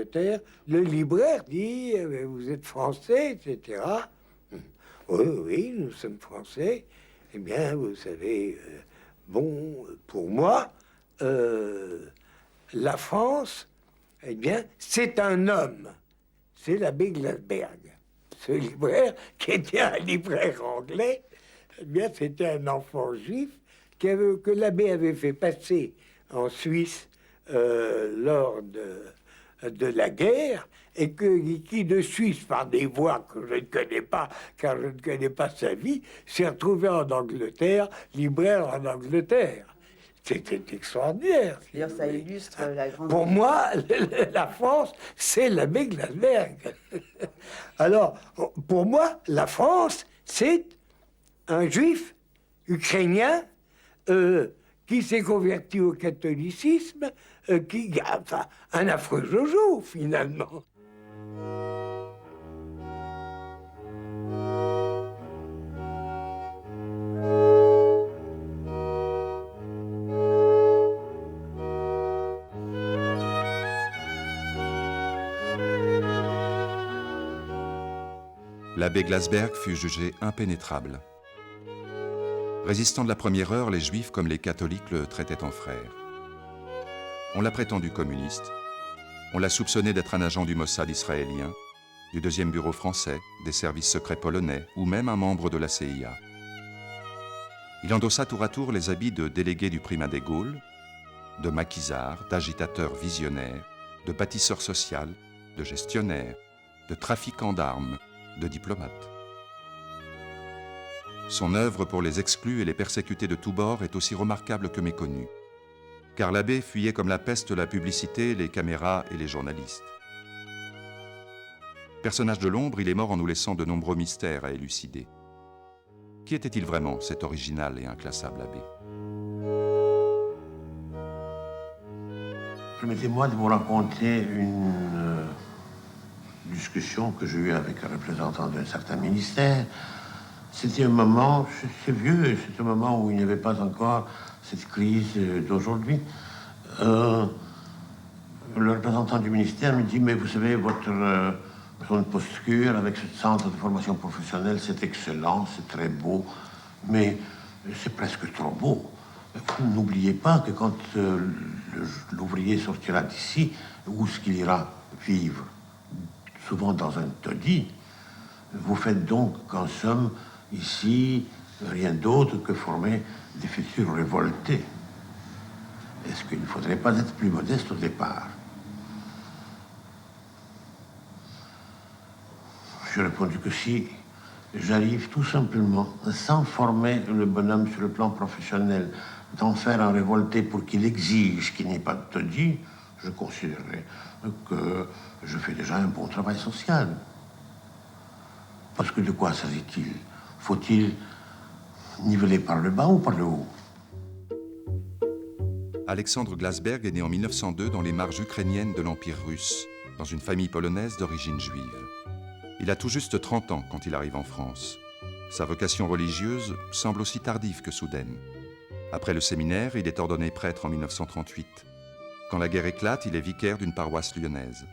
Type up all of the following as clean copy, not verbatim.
Angleterre, le libraire dit vous êtes français, etc. Oui, oui, nous sommes français. Eh bien, vous savez, bon, pour moi, la France, eh bien, c'est un homme. C'est l'abbé Glasberg. Ce libraire, qui était un libraire anglais, eh bien, c'était un enfant juif que l'abbé avait fait passer en Suisse lors de la guerre, et qui de Suisse, par des voies que je ne connais pas, car je ne connais pas sa vie, s'est retrouvé en Angleterre, libraire en Angleterre. C'était extraordinaire. D'ailleurs, ça illustre la grande... Pour moi, la France, c'est l'abbé Glasberg. Alors, pour moi, la France, c'est un juif ukrainien qui s'est converti au catholicisme, enfin, un affreux Jojo, finalement. L'abbé Glasberg fut jugé impénétrable. Résistant de la première heure, les juifs comme les catholiques le traitaient en frère. On l'a prétendu communiste. On l'a soupçonné d'être un agent du Mossad israélien, du deuxième bureau français, des services secrets polonais ou même un membre de la CIA. Il endossa tour à tour les habits de délégué du primat des Gaules, de maquisard, d'agitateur visionnaire, de bâtisseur social, de gestionnaire, de trafiquant d'armes, de diplomate. Son œuvre pour les exclus et les persécutés de tous bords est aussi remarquable que méconnue, car l'abbé fuyait comme la peste la publicité, les caméras et les journalistes. Personnage de l'ombre, il est mort en nous laissant de nombreux mystères à élucider. Qui était-il vraiment, cet original et inclassable abbé? Permettez-moi de vous raconter une discussion que j'ai eue avec un représentant d'un certain ministère. C'était un moment, c'est vieux, c'est un moment où il n'y avait pas encore cette crise d'aujourd'hui. Le représentant du ministère me dit, mais vous savez, votre posture avec ce centre de formation professionnelle, c'est excellent, c'est très beau, mais c'est presque trop beau. N'oubliez pas que quand l'ouvrier sortira d'ici, où est-ce qu'il ira vivre? Souvent dans un taudis. Vous faites donc, en somme, ici, rien d'autre que former des futurs révoltés. Est-ce qu'il ne faudrait pas être plus modeste au départ? J'ai répondu que si j'arrive tout simplement, sans former le bonhomme sur le plan professionnel, d'en faire un révolté pour qu'il exige qu'il n'y ait pas de taudis, je considérerais que je fais déjà un bon travail social. Parce que de quoi s'agit-il? Faut-il niveler par le bas ou par le haut? Alexandre Glasberg est né en 1902 dans les marges ukrainiennes de l'Empire russe, dans une famille polonaise d'origine juive. Il a tout juste 30 ans quand il arrive en France. Sa vocation religieuse semble aussi tardive que soudaine. Après le séminaire, il est ordonné prêtre en 1938. Quand la guerre éclate, il est vicaire d'une paroisse lyonnaise.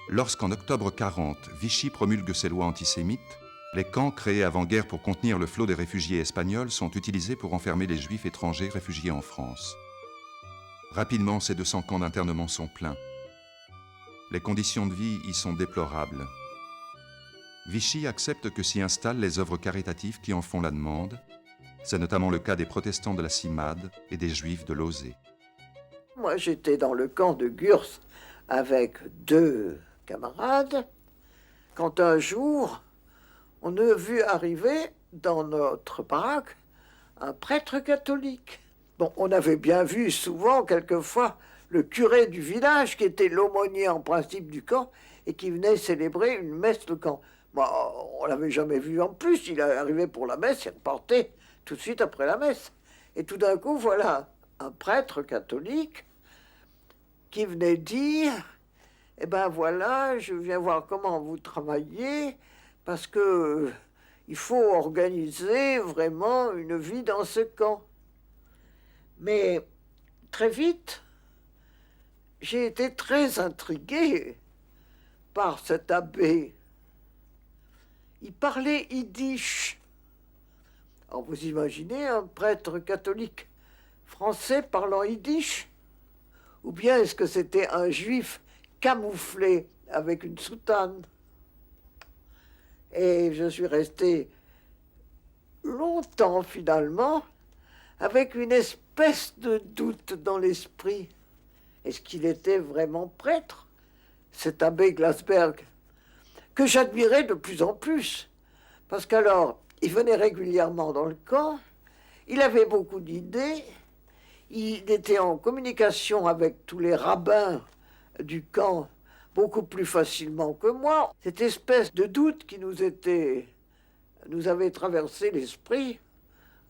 Lorsqu'en octobre 40, Vichy promulgue ses lois antisémites, les camps créés avant-guerre pour contenir le flot des réfugiés espagnols sont utilisés pour enfermer les juifs étrangers réfugiés en France. Rapidement, ces 200 camps d'internement sont pleins. Les conditions de vie y sont déplorables. Vichy accepte que s'y installent les œuvres caritatives qui en font la demande. C'est notamment le cas des protestants de la Cimade et des juifs de Lausée. Moi, j'étais dans le camp de Gurs avec 2 camarades, quand un jour, on a vu arriver dans notre baraque un prêtre catholique. Bon, on avait bien vu souvent, quelquefois, le curé du village, qui était l'aumônier en principe du camp, et qui venait célébrer une messe de camp. Bon, on l'avait jamais vu en plus, il arrivait pour la messe, il repartait tout de suite après la messe. Et tout d'un coup, voilà un prêtre catholique qui venait dire « Eh ben voilà, je viens voir comment vous travaillez, parce que il faut organiser vraiment une vie dans ce camp. » Mais très vite, j'ai été très intrigué par cet abbé. Il parlait yiddish. Alors vous imaginez un prêtre catholique français parlant yiddish? Ou bien est-ce que c'était un juif camouflé avec une soutane? Et je suis resté longtemps finalement avec une espèce de doute dans l'esprit. Est-ce qu'il était vraiment prêtre, cet abbé Glasberg, que j'admirais de plus en plus? Parce qu'alors, il venait régulièrement dans le camp, il avait beaucoup d'idées, il était en communication avec tous les rabbins du camp beaucoup plus facilement que moi. Cette espèce de doute qui nous avait traversé l'esprit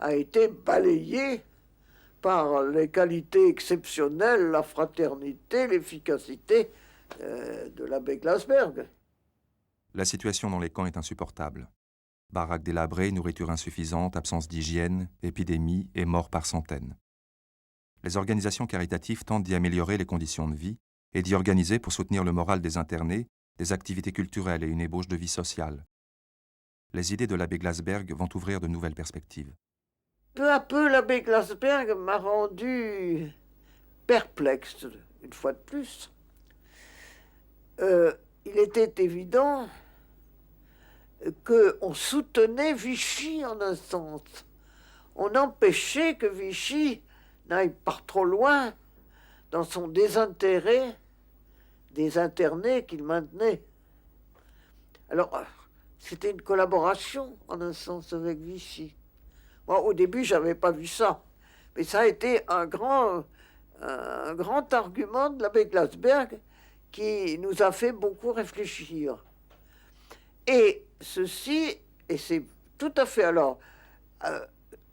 a été balayée par les qualités exceptionnelles, la fraternité, l'efficacité de l'abbé Glasberg. La situation dans les camps est insupportable. Baraques délabrées, nourriture insuffisante, absence d'hygiène, épidémies et morts par centaines. Les organisations caritatives tentent d'y améliorer les conditions de vie et d'y organiser, pour soutenir le moral des internés, des activités culturelles et une ébauche de vie sociale. Les idées de l'abbé Glasberg vont ouvrir de nouvelles perspectives. Peu à peu, l'abbé Glasberg m'a rendu perplexe, une fois de plus. Il était évident qu'on soutenait Vichy en un sens. On empêchait que Vichy n'aille pas trop loin dans son désintérêt des internés qu'il maintenait. Alors, c'était une collaboration en un sens avec Vichy. Moi, au début, je n'avais pas vu ça. Mais ça a été un grand argument de l'abbé Glasberg qui nous a fait beaucoup réfléchir. Et ceci, et c'est tout à fait alors,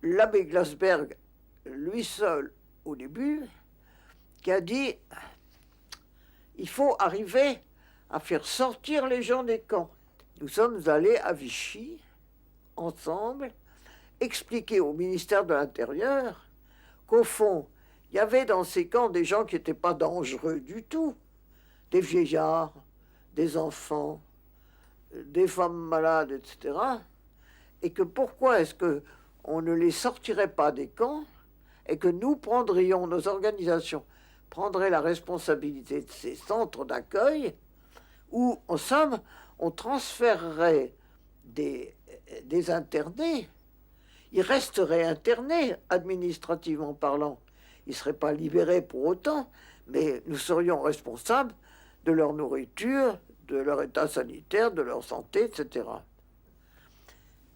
l'abbé Glasberg, lui seul, au début, qui a dit il faut arriver à faire sortir les gens des camps. Nous sommes allés à Vichy, ensemble, expliquer au ministère de l'Intérieur qu'au fond, il y avait dans ces camps des gens qui n'étaient pas dangereux du tout, des vieillards, des enfants, des femmes malades, etc. Et que pourquoi est-ce qu'on ne les sortirait pas des camps et que nous prendrions, nos organisations, prendraient la responsabilité de ces centres d'accueil où, en somme, on transférerait des internés. Ils resteraient internés, administrativement parlant. Ils ne seraient pas libérés pour autant, mais nous serions responsables de leur nourriture, de leur état sanitaire, de leur santé, etc.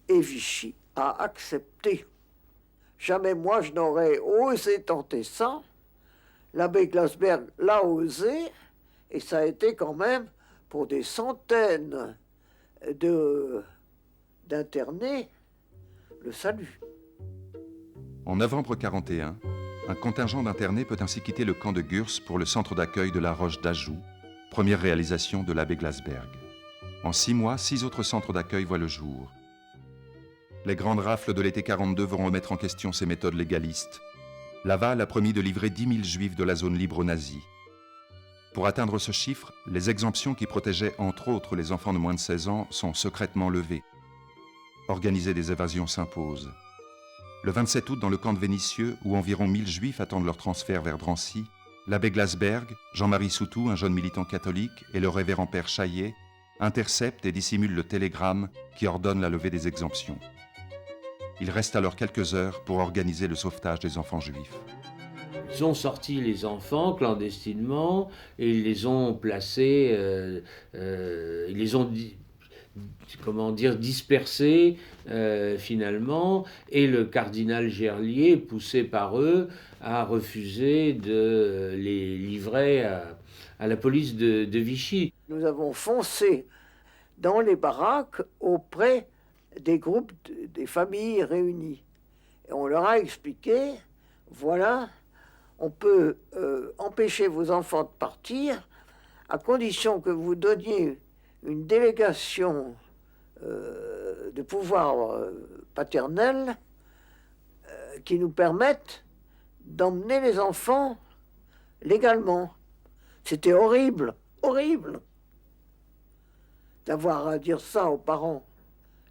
Et Vichy a accepté. Jamais moi je n'aurais osé tenter ça. L'abbé Glasberg l'a osé, et ça a été quand même pour des centaines d'internés le salut. En novembre 1941, un contingent d'internés peut ainsi quitter le camp de Gurs pour le centre d'accueil de la Roche d'Ajou, première réalisation de l'abbé Glasberg. En 6 mois, 6 autres centres d'accueil voient le jour. Les grandes rafles de l'été 42 vont remettre en question ces méthodes légalistes. Laval a promis de livrer 10 000 juifs de la zone libre aux nazis. Pour atteindre ce chiffre, les exemptions qui protégeaient entre autres les enfants de moins de 16 ans sont secrètement levées. Organiser des évasions s'impose. Le 27 août, dans le camp de Vénissieux, où environ 1000 juifs attendent leur transfert vers Drancy, l'abbé Glasberg, Jean-Marie Soutou, un jeune militant catholique, et le révérend père Chaillet interceptent et dissimulent le télégramme qui ordonne la levée des exemptions. Il reste alors quelques heures pour organiser le sauvetage des enfants juifs. Ils ont sorti les enfants clandestinement et ils les ont placés, ils les ont dispersés finalement, et le cardinal Gerlier, poussé par eux, a refusé de les livrer à la police de Vichy. Nous avons foncé dans les baraques auprès des groupes, des familles réunies. Et on leur a expliqué, voilà, on peut empêcher vos enfants de partir à condition que vous donniez une délégation de pouvoir paternel qui nous permette d'emmener les enfants légalement. C'était horrible, horrible d'avoir à dire ça aux parents.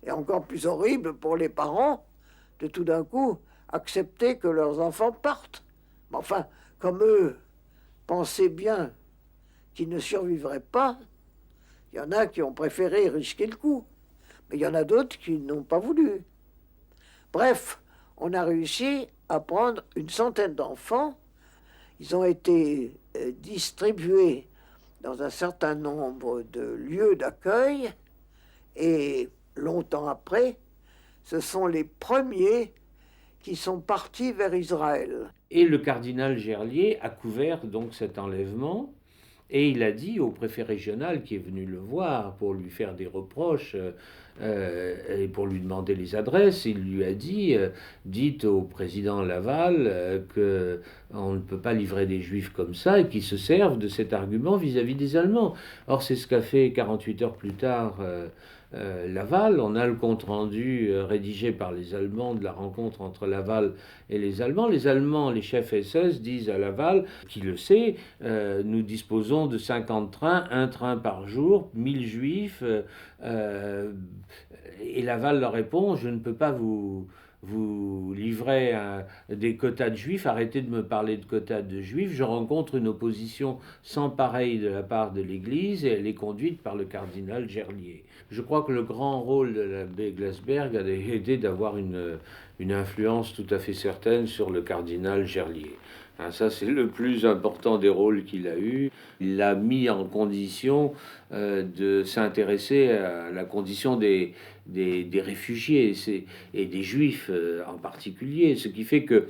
Et encore plus horrible pour les parents de tout d'un coup accepter que leurs enfants partent. Mais enfin, comme eux pensaient bien qu'ils ne survivraient pas, il y en a qui ont préféré risquer le coup. Mais il y en a d'autres qui n'ont pas voulu. Bref, on a réussi à prendre une centaine d'enfants. Ils ont été distribués dans un certain nombre de lieux d'accueil. Et longtemps après, ce sont les premiers qui sont partis vers Israël. Et le cardinal Gerlier a couvert donc cet enlèvement. Et il a dit au préfet régional qui est venu le voir pour lui faire des reproches et pour lui demander les adresses, il lui a dit dites au président Laval qu'on ne peut pas livrer des juifs comme ça et qu'ils se servent de cet argument vis-à-vis des Allemands. Or c'est ce qu'a fait 48 heures plus tard Laval. On a le compte-rendu rédigé par les Allemands de la rencontre entre Laval et les Allemands. Les Allemands, les chefs SS, disent à Laval, qui le sait, nous disposons de 50 trains, un train par jour, 1000 juifs. Et Laval leur répond, je ne peux pas vous livrer des quotas de juifs, arrêtez de me parler de quotas de juifs, je rencontre une opposition sans pareil de la part de l'Église et elle est conduite par le cardinal Gerlier. Je crois que le grand rôle de l'abbé Glasberg a été d'avoir une influence tout à fait certaine sur le cardinal Gerlier. Ça, c'est le plus important des rôles qu'il a eu. Il l'a mis en condition de s'intéresser à la condition des réfugiés et des juifs en particulier, ce qui fait que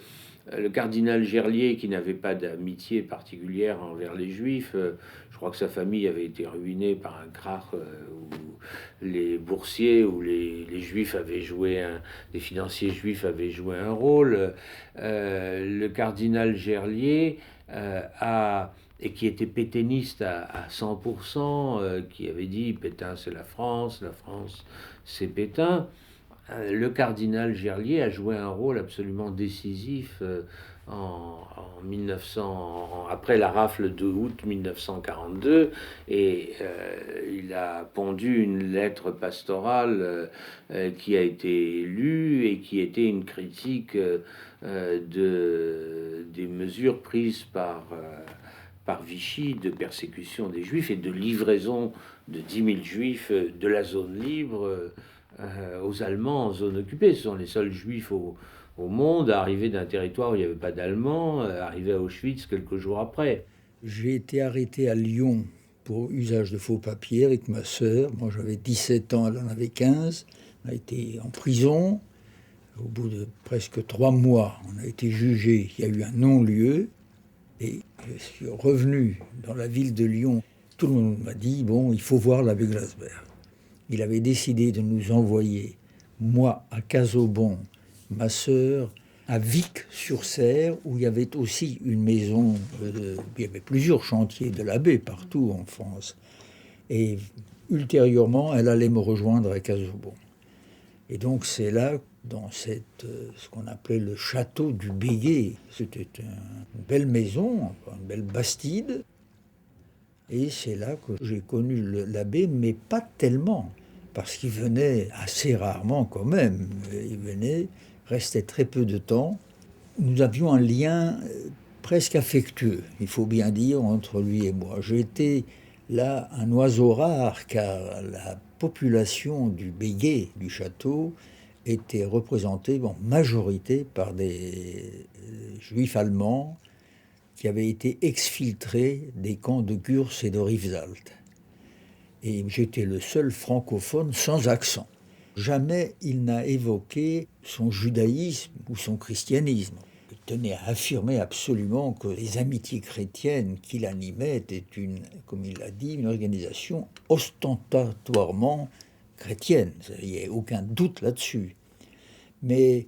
le cardinal Gerlier, qui n'avait pas d'amitié particulière envers les juifs, je crois que sa famille avait été ruinée par un krach où les boursiers, où les juifs avaient joué, les financiers juifs avaient joué un rôle. Le cardinal Gerlier et qui était pétainiste à 100%, qui avait dit Pétain c'est la France c'est Pétain. Le cardinal Gerlier a joué un rôle absolument décisif en 1900, après la rafle de août 1942, et il a pondu une lettre pastorale qui a été lue et qui était une critique des mesures prises par Vichy de persécution des Juifs et de livraison de 10 000 Juifs de la zone libre aux Allemands en zone occupée. Ce sont les seuls Juifs au monde à arriver d'un territoire où il n'y avait pas d'Allemands, arriver à Auschwitz quelques jours après. J'ai été arrêté à Lyon pour usage de faux papiers avec ma sœur. Moi, j'avais 17 ans, elle en avait 15. On a été en prison. Au bout de presque 3 mois, on a été jugé. Il y a eu un non-lieu. Et je suis revenu dans la ville de Lyon. Tout le monde m'a dit, bon, il faut voir l'abbé Glasberg. Il avait décidé de nous envoyer, moi à Casaubon, ma sœur à Vic-sur-Serre, où il y avait aussi une maison, il y avait plusieurs chantiers de l'abbé partout en France. Et ultérieurement, elle allait me rejoindre à Casaubon. Et donc c'est là, dans ce qu'on appelait le château du Béguet. C'était une belle maison, une belle bastide. Et c'est là que j'ai connu l'abbé, mais pas tellement, parce qu'il venait assez rarement quand même. Il venait, restait très peu de temps. Nous avions un lien presque affectueux, il faut bien dire, entre lui et moi. J'étais là un oiseau rare, car la population du Béguet, du château, était représentée en majorité par des juifs allemands qui avaient été exfiltrés des camps de Gurs et de Rivesaltes. Et j'étais le seul francophone sans accent. Jamais il n'a évoqué son judaïsme ou son christianisme. Il tenait à affirmer absolument que les amitiés chrétiennes qu'il animait étaient comme il l'a dit, une organisation ostentatoirement chrétienne. Il n'y a aucun doute là-dessus. Mais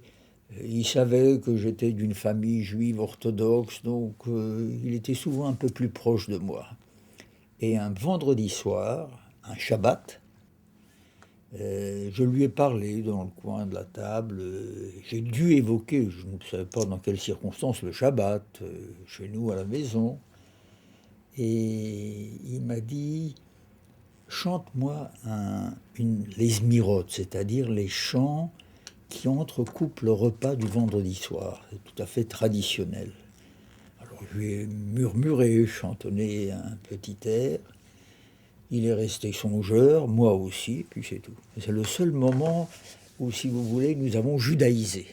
il savait que j'étais d'une famille juive orthodoxe, donc il était souvent un peu plus proche de moi. Et un vendredi soir, un Shabbat, je lui ai parlé dans le coin de la table. J'ai dû évoquer, je ne savais pas dans quelles circonstances, le Shabbat, chez nous à la maison. et il m'a dit « Chante-moi les Esmirotes, c'est-à-dire les chants qui entrecoupent le repas du vendredi soir. C'est tout à fait traditionnel. » Alors je lui ai murmuré, chantonné un petit air. Il est resté songeur, moi aussi, puis c'est tout. C'est le seul moment où, si vous voulez, nous avons judaïsé.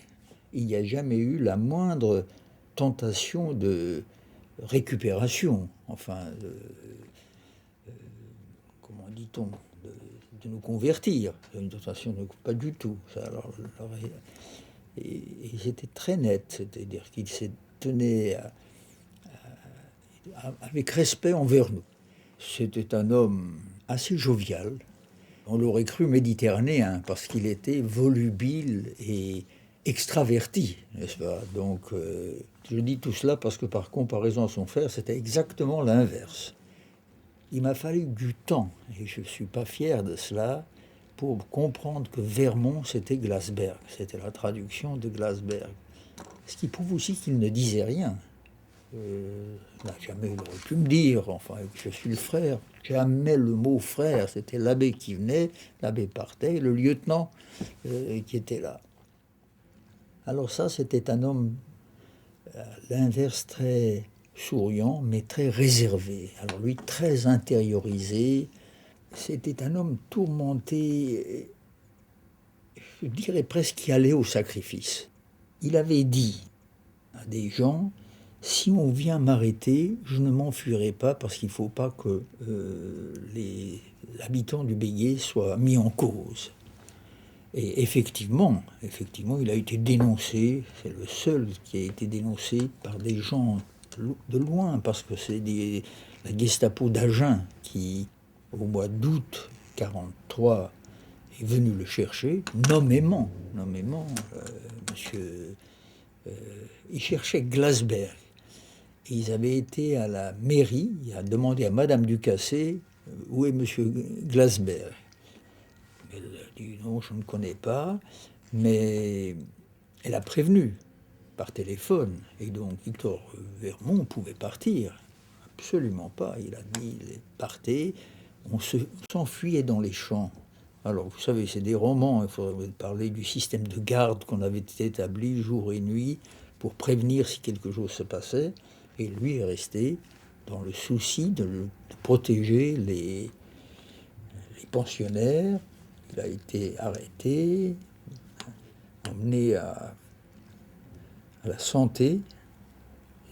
Il n'y a jamais eu la moindre tentation de récupération, enfin, comment dit-on, de nous convertir. Une tentation, pas du tout. Ça, et c'était très net, c'est-à-dire qu'il s'est tenu avec respect envers nous. C'était un homme assez jovial. On l'aurait cru méditerranéen parce qu'il était volubile et extraverti, n'est-ce pas? Donc, je dis tout cela parce que par comparaison à son frère, c'était exactement l'inverse. Il m'a fallu du temps, et je ne suis pas fier de cela, pour comprendre que Vermont, c'était Glasberg. C'était la traduction de Glasberg. Ce qui prouve aussi qu'il ne disait rien. Jamais il aurait pu me dire, enfin, je suis le frère. Jamais le mot frère, c'était l'abbé qui venait, l'abbé partait, le lieutenant qui était là. Alors ça, c'était un homme, à l'inverse, très souriant, mais très réservé. Alors lui, très intériorisé. C'était un homme tourmenté, je dirais presque qui allait au sacrifice. Il avait dit à des gens, si on vient m'arrêter, je ne m'enfuirai pas parce qu'il ne faut pas que l'habitant du Béguet soit mis en cause. Et effectivement, il a été dénoncé, c'est le seul qui a été dénoncé par des gens de loin, parce que c'est la Gestapo d'Agen qui, au mois d'août 1943, est venu le chercher, nommément, monsieur, il cherchait Glasberg. Et ils avaient été à la mairie, à demander à Madame Ducassé où est monsieur Glasberg. Elle a dit non, je ne connais pas, mais elle a prévenu par téléphone. Et donc Victor Vermont pouvait partir. Absolument pas. Il a dit partez. On s'enfuyait dans les champs. Alors vous savez, c'est des romans. Il faudrait parler du système de garde qu'on avait établi jour et nuit pour prévenir si quelque chose se passait. Et lui est resté dans le souci de protéger les pensionnaires. Il a été arrêté, emmené à la santé.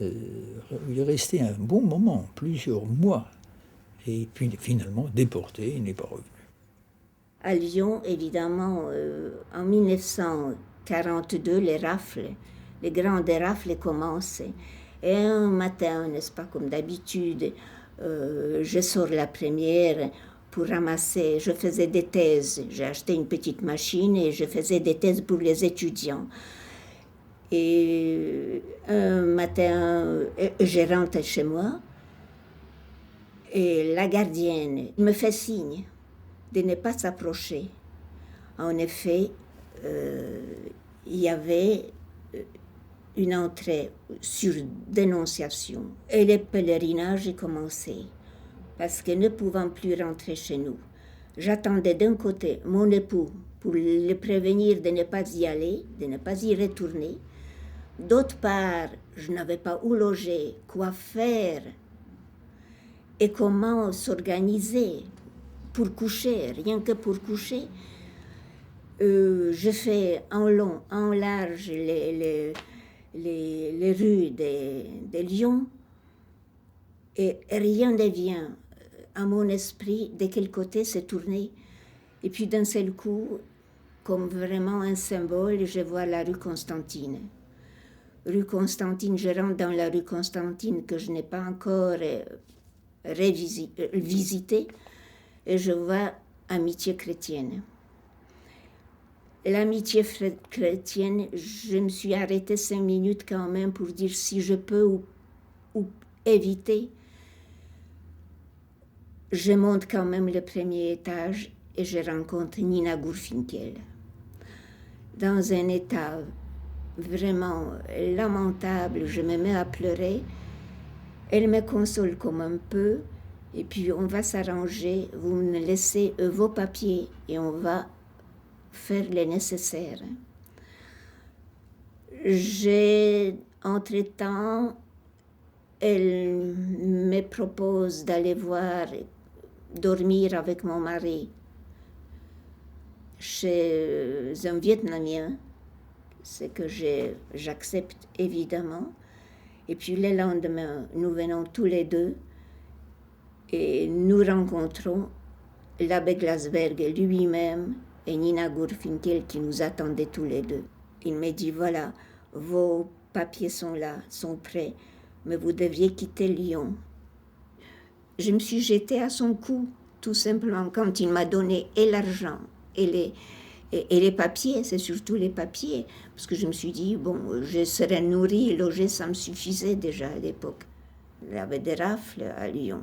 Il est resté un bon moment, plusieurs mois. Et puis finalement déporté, il n'est pas revenu. À Lyon, évidemment, en 1942, les grandes rafles commencent. Et un matin, n'est-ce pas, comme d'habitude, je sors la première pour ramasser. Je faisais des thèses. J'ai acheté une petite machine et je faisais des thèses pour les étudiants. Et un matin, je rentre chez moi et la gardienne me fait signe de ne pas s'approcher. En effet, il y avait une entrée sur dénonciation. Et le pèlerinage commençait, parce que ne pouvant plus rentrer chez nous, j'attendais d'un côté mon époux pour le prévenir de ne pas y aller, de ne pas y retourner. D'autre part, je n'avais pas où loger, quoi faire et comment s'organiser pour coucher, rien que pour coucher. Je fais en long, en large les rues de Lyon et rien ne vient à mon esprit de quel côté se tourner. Et puis d'un seul coup, comme vraiment un symbole, je vois la rue Constantine. Rue Constantine, je rentre dans la rue Constantine que je n'ai pas encore visitée et je vois Amitié chrétienne. L'amitié chrétienne, je me suis arrêtée 5 minutes quand même pour dire si je peux ou éviter. Je monte quand même le premier étage et je rencontre Nina Gurfinkel. Dans un état vraiment lamentable, je me mets à pleurer. Elle me console comme un peu, et puis on va s'arranger, vous me laissez vos papiers et on va faire le nécessaire. Entre-temps, elle me propose d'aller dormir avec mon mari chez un Vietnamien, ce que j'accepte évidemment. Et puis le lendemain, nous venons tous les deux et nous rencontrons l'abbé Glasberg lui-même et Nina Gurfinkel qui nous attendaient tous les deux. Il me dit, voilà, vos papiers sont là, sont prêts, mais vous deviez quitter Lyon. Je me suis jetée à son cou, tout simplement, quand il m'a donné et l'argent et les papiers, c'est surtout les papiers, parce que je me suis dit, bon, je serais nourrie et logée, ça me suffisait déjà à l'époque. Il y avait des rafles à Lyon.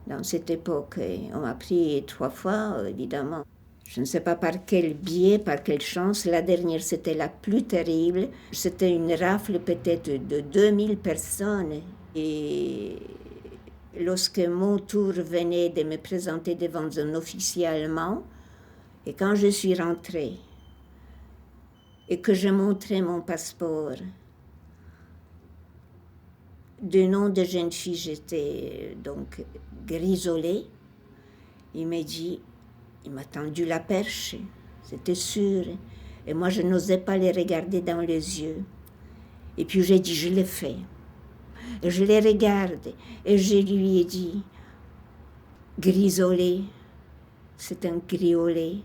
Dans cette époque, on m'a pris 3 fois, évidemment. Je ne sais pas par quel biais, par quelle chance. La dernière, c'était la plus terrible. C'était une rafle peut-être de 2000 personnes. Et lorsque mon tour venait de me présenter devant un officier allemand, et quand je suis rentrée et que je montrais mon passeport, du nom de jeune fille, j'étais donc grisolée. Il m'a dit, il m'a tendu la perche, c'était sûr. Et moi, je n'osais pas les regarder dans les yeux. Et puis j'ai dit, je l'ai fait. Et je les regarde et je lui ai dit, grisolée, c'est un griolet.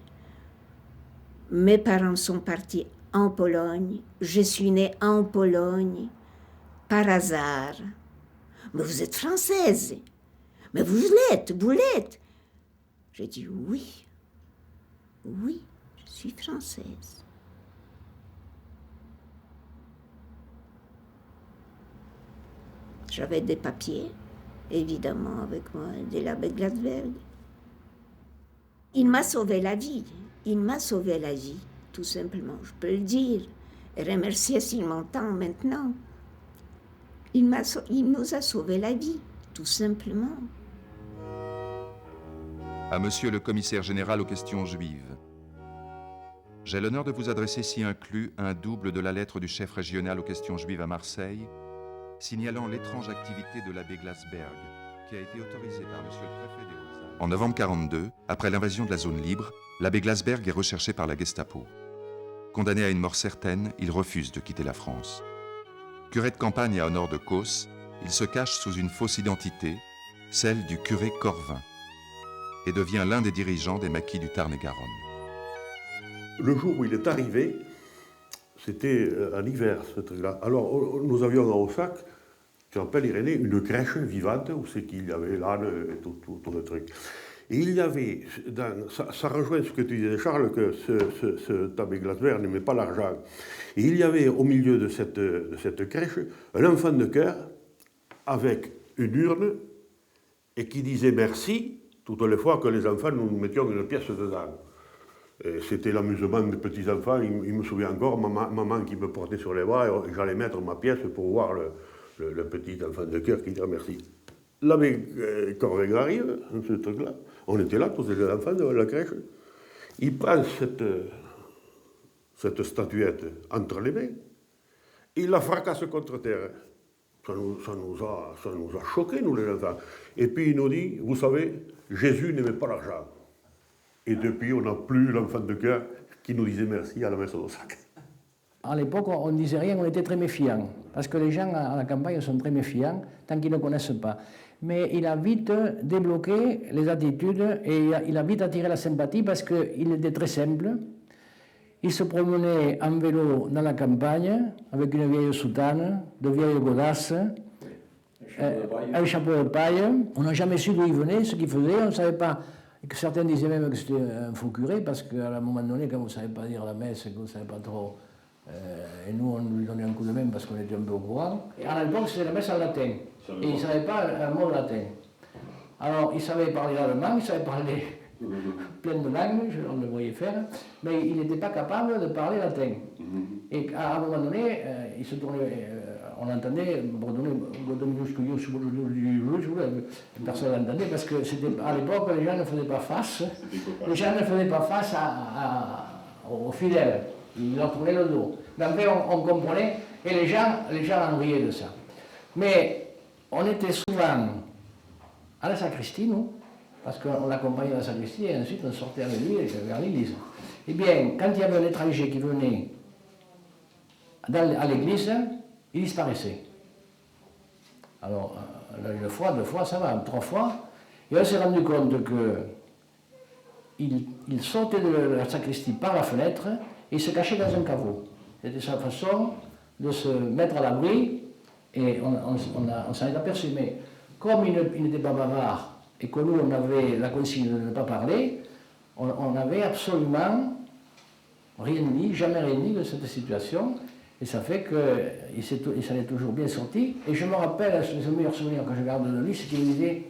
Mes parents sont partis en Pologne, je suis née en Pologne, par hasard. Mais vous êtes française, mais vous l'êtes. J'ai dit oui, je suis française. J'avais des papiers, évidemment, avec moi, de l'abbé Glasberg. Il m'a sauvé la vie, tout simplement, je peux le dire. Et remercier s'il m'entend maintenant. Il nous a sauvé la vie, tout simplement. À Monsieur le Commissaire général aux questions juives. J'ai l'honneur de vous adresser ci inclus un double de la lettre du chef régional aux questions juives à Marseille, signalant l'étrange activité de l'abbé Glasberg, qui a été autorisée par Monsieur le préfet des Hautes-Alpes. En novembre 1942, après l'invasion de la zone libre, l'abbé Glasberg est recherché par la Gestapo. Condamné à une mort certaine, il refuse de quitter la France. Curé de campagne à Honor de Causse, il se cache sous une fausse identité, celle du curé Corvin, et devient l'un des dirigeants des maquis du Tarn-et-Garonne. Le jour où il est arrivé, c'était en hiver, ce truc-là. Alors, nous avions à Ossac, qui s'appelle Irénée, une crèche vivante, où c'est qu'il y avait l'âne et tout le truc. Et il y avait, ça rejoint ce que tu disais, Charles, que ce abbé Glasberg n'aimait pas l'argent. Et il y avait au milieu de cette crèche un enfant de chœur avec une urne et qui disait merci toutes les fois que les enfants nous mettions une pièce dedans. C'était l'amusement des petits-enfants. Il me souvient encore, maman qui me portait sur les bras, et j'allais mettre ma pièce pour voir le petit enfant de cœur qui disait merci. L'abbé Corvin arrive, ce truc-là. On était là, tous les enfants de la crèche. Il prend cette statuette entre les mains, il la fracasse contre terre. Ça nous a choqués, nous, les enfants. Et puis il nous dit, vous savez, Jésus n'aimait pas l'argent. Et depuis, on n'a plus l'enfant de cœur qui nous disait merci à la messe d'Ossac. À l'époque, on ne disait rien, on était très méfiants. Parce que les gens à la campagne sont très méfiants, tant qu'ils ne connaissent pas. Mais il a vite débloqué les attitudes et il a vite attiré la sympathie parce qu'il était très simple. Il se promenait en vélo dans la campagne avec une vieille soutane, de vieilles godasses, un chapeau de paille. On n'a jamais su d'où il venait, ce qu'il faisait, on ne savait pas. Et que certains disaient même que c'était un faux curé, parce qu'à un moment donné, quand vous ne savez pas dire la messe, que vous ne savez pas trop. Et nous, on lui donnait un coup de main parce qu'on était un peu au courant. Et à l'époque, c'était la messe en latin. Et il ne savait pas un mot latin. Alors, il savait parler allemand, il savait parler plein de langues, on le voyait faire, mais il n'était pas capable de parler latin. Et à un moment donné, il se tournait, on entendait, personne n'entendait, parce que à l'époque, les gens ne faisaient pas face, aux fidèles, ils leur tournaient le dos. Mais après, on comprenait, et les gens en riaient de ça. Mais on était souvent à la sacristie, nous, parce qu'on l'accompagnait à la sacristie, et ensuite on sortait avec lui vers l'église. Eh bien, quand il y avait un étranger qui venait à l'église, il disparaissait. Alors, une fois, 2 fois, ça va, 3 fois, et on s'est rendu compte qu'il sortait de la sacristie par la fenêtre et se cachait dans un caveau. C'était sa façon de se mettre à l'abri, et on s'en est aperçu. Mais comme il n'était pas bavard, et que nous, on avait la consigne de ne pas parler, on n'avait absolument rien dit, jamais rien dit de cette situation. Et ça fait qu'il s'en est toujours bien sorti. Et je me rappelle, le meilleur souvenir que je garde de lui, c'est qu'il me disait,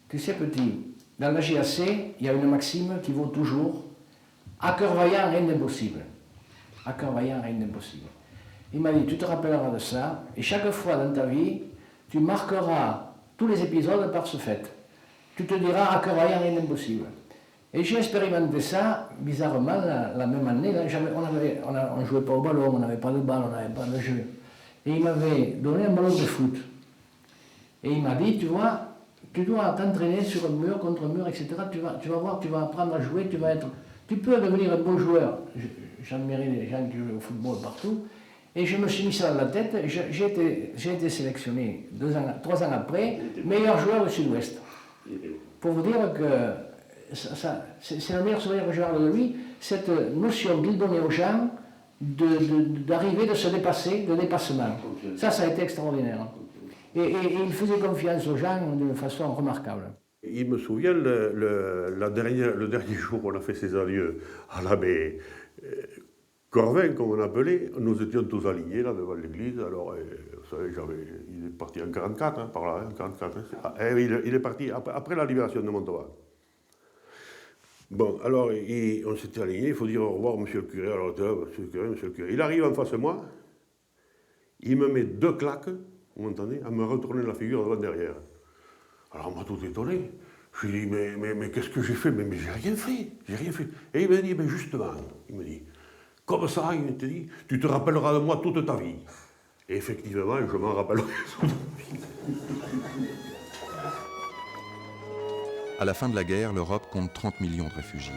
tu sais petit, dans la GAC, il y a une maxime qui vaut toujours, à cœur vaillant, rien d'impossible. À cœur vaillant, rien d'impossible. Il m'a dit, tu te rappelleras de ça, et chaque fois dans ta vie, tu marqueras tous les épisodes par ce fait. Tu te diras, à cœur vaillant, rien d'impossible. Et j'ai expérimenté ça, bizarrement, la même année. Là, on ne jouait pas au ballon, on n'avait pas de balle, on n'avait pas de jeu. Et il m'avait donné un ballon de foot. Et il m'a dit, tu vois, tu dois t'entraîner sur un mur, contre un mur, etc. Tu vas voir, tu vas apprendre à jouer, tu peux devenir un bon joueur. J'admirais les gens qui jouaient au football partout. Et je me suis mis ça dans la tête. J'ai été sélectionné 3 ans après, meilleur joueur du Sud-Ouest. Pour vous dire que c'est le meilleur souvenir que je garde de lui, cette notion qu'il donnait aux gens d'arriver, de se dépasser, de dépassement. Ça a été extraordinaire. Et il faisait confiance aux gens d'une façon remarquable. Il me souvient, le dernier jour où on a fait ses adieux à l'abbé Corvin, comme on appelait, nous étions tous alignés là devant l'église. Alors, vous savez, il est parti en 44, hein, par là, en 44. Hein, il est parti après la libération de Montauban. Bon, alors, on s'était alignés, il faut dire au revoir, monsieur le curé. Alors, monsieur le curé. Il arrive en face de moi, il me met 2 claques, vous m'entendez, à me retourner la figure devant derrière. Alors, on m'a tout étonné. Je lui dis, mais qu'est-ce que j'ai fait? Mais j'ai rien fait. Et il m'a dit, mais justement, il me dit, comme ça, il me dit, tu te rappelleras de moi toute ta vie. Et effectivement, je m'en rappellerai toute ma vie. À la fin de la guerre, l'Europe compte 30 millions de réfugiés.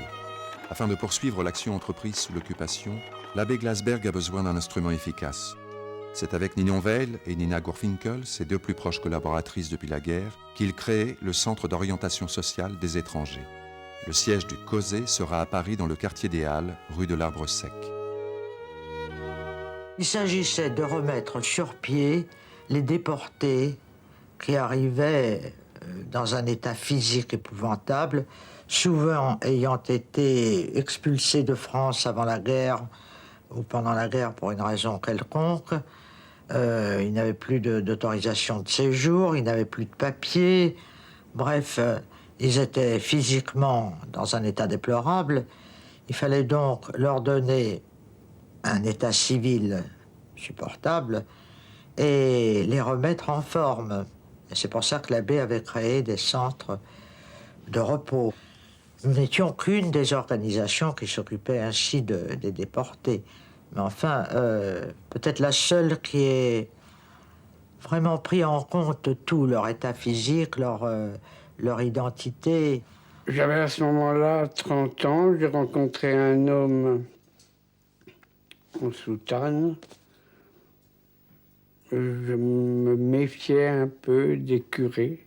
Afin de poursuivre l'action entreprise sous l'occupation, l'abbé Glasberg a besoin d'un instrument efficace. C'est avec Ninon Weil et Nina Gurfinkel, ses 2 plus proches collaboratrices depuis la guerre, qu'il crée le Centre d'orientation sociale des étrangers. Le siège du COSE sera à Paris dans le quartier des Halles, rue de l'Arbre Sec. Il s'agissait de remettre sur pied les déportés qui arrivaient dans un état physique épouvantable, souvent ayant été expulsés de France avant la guerre ou pendant la guerre pour une raison quelconque. Ils n'avaient plus d'autorisation de séjour, ils n'avaient plus de papier. Bref, ils étaient physiquement dans un état déplorable. Il fallait donc leur donner un état civil supportable et les remettre en forme. Et c'est pour ça que l'abbé avait créé des centres de repos. Nous n'étions qu'une des organisations qui s'occupait ainsi des déportés. Mais enfin, peut-être la seule qui ait vraiment pris en compte tout, leur état physique, leur identité. J'avais à ce moment-là 30 ans, j'ai rencontré un homme en soutane. Je me méfiais un peu des curés,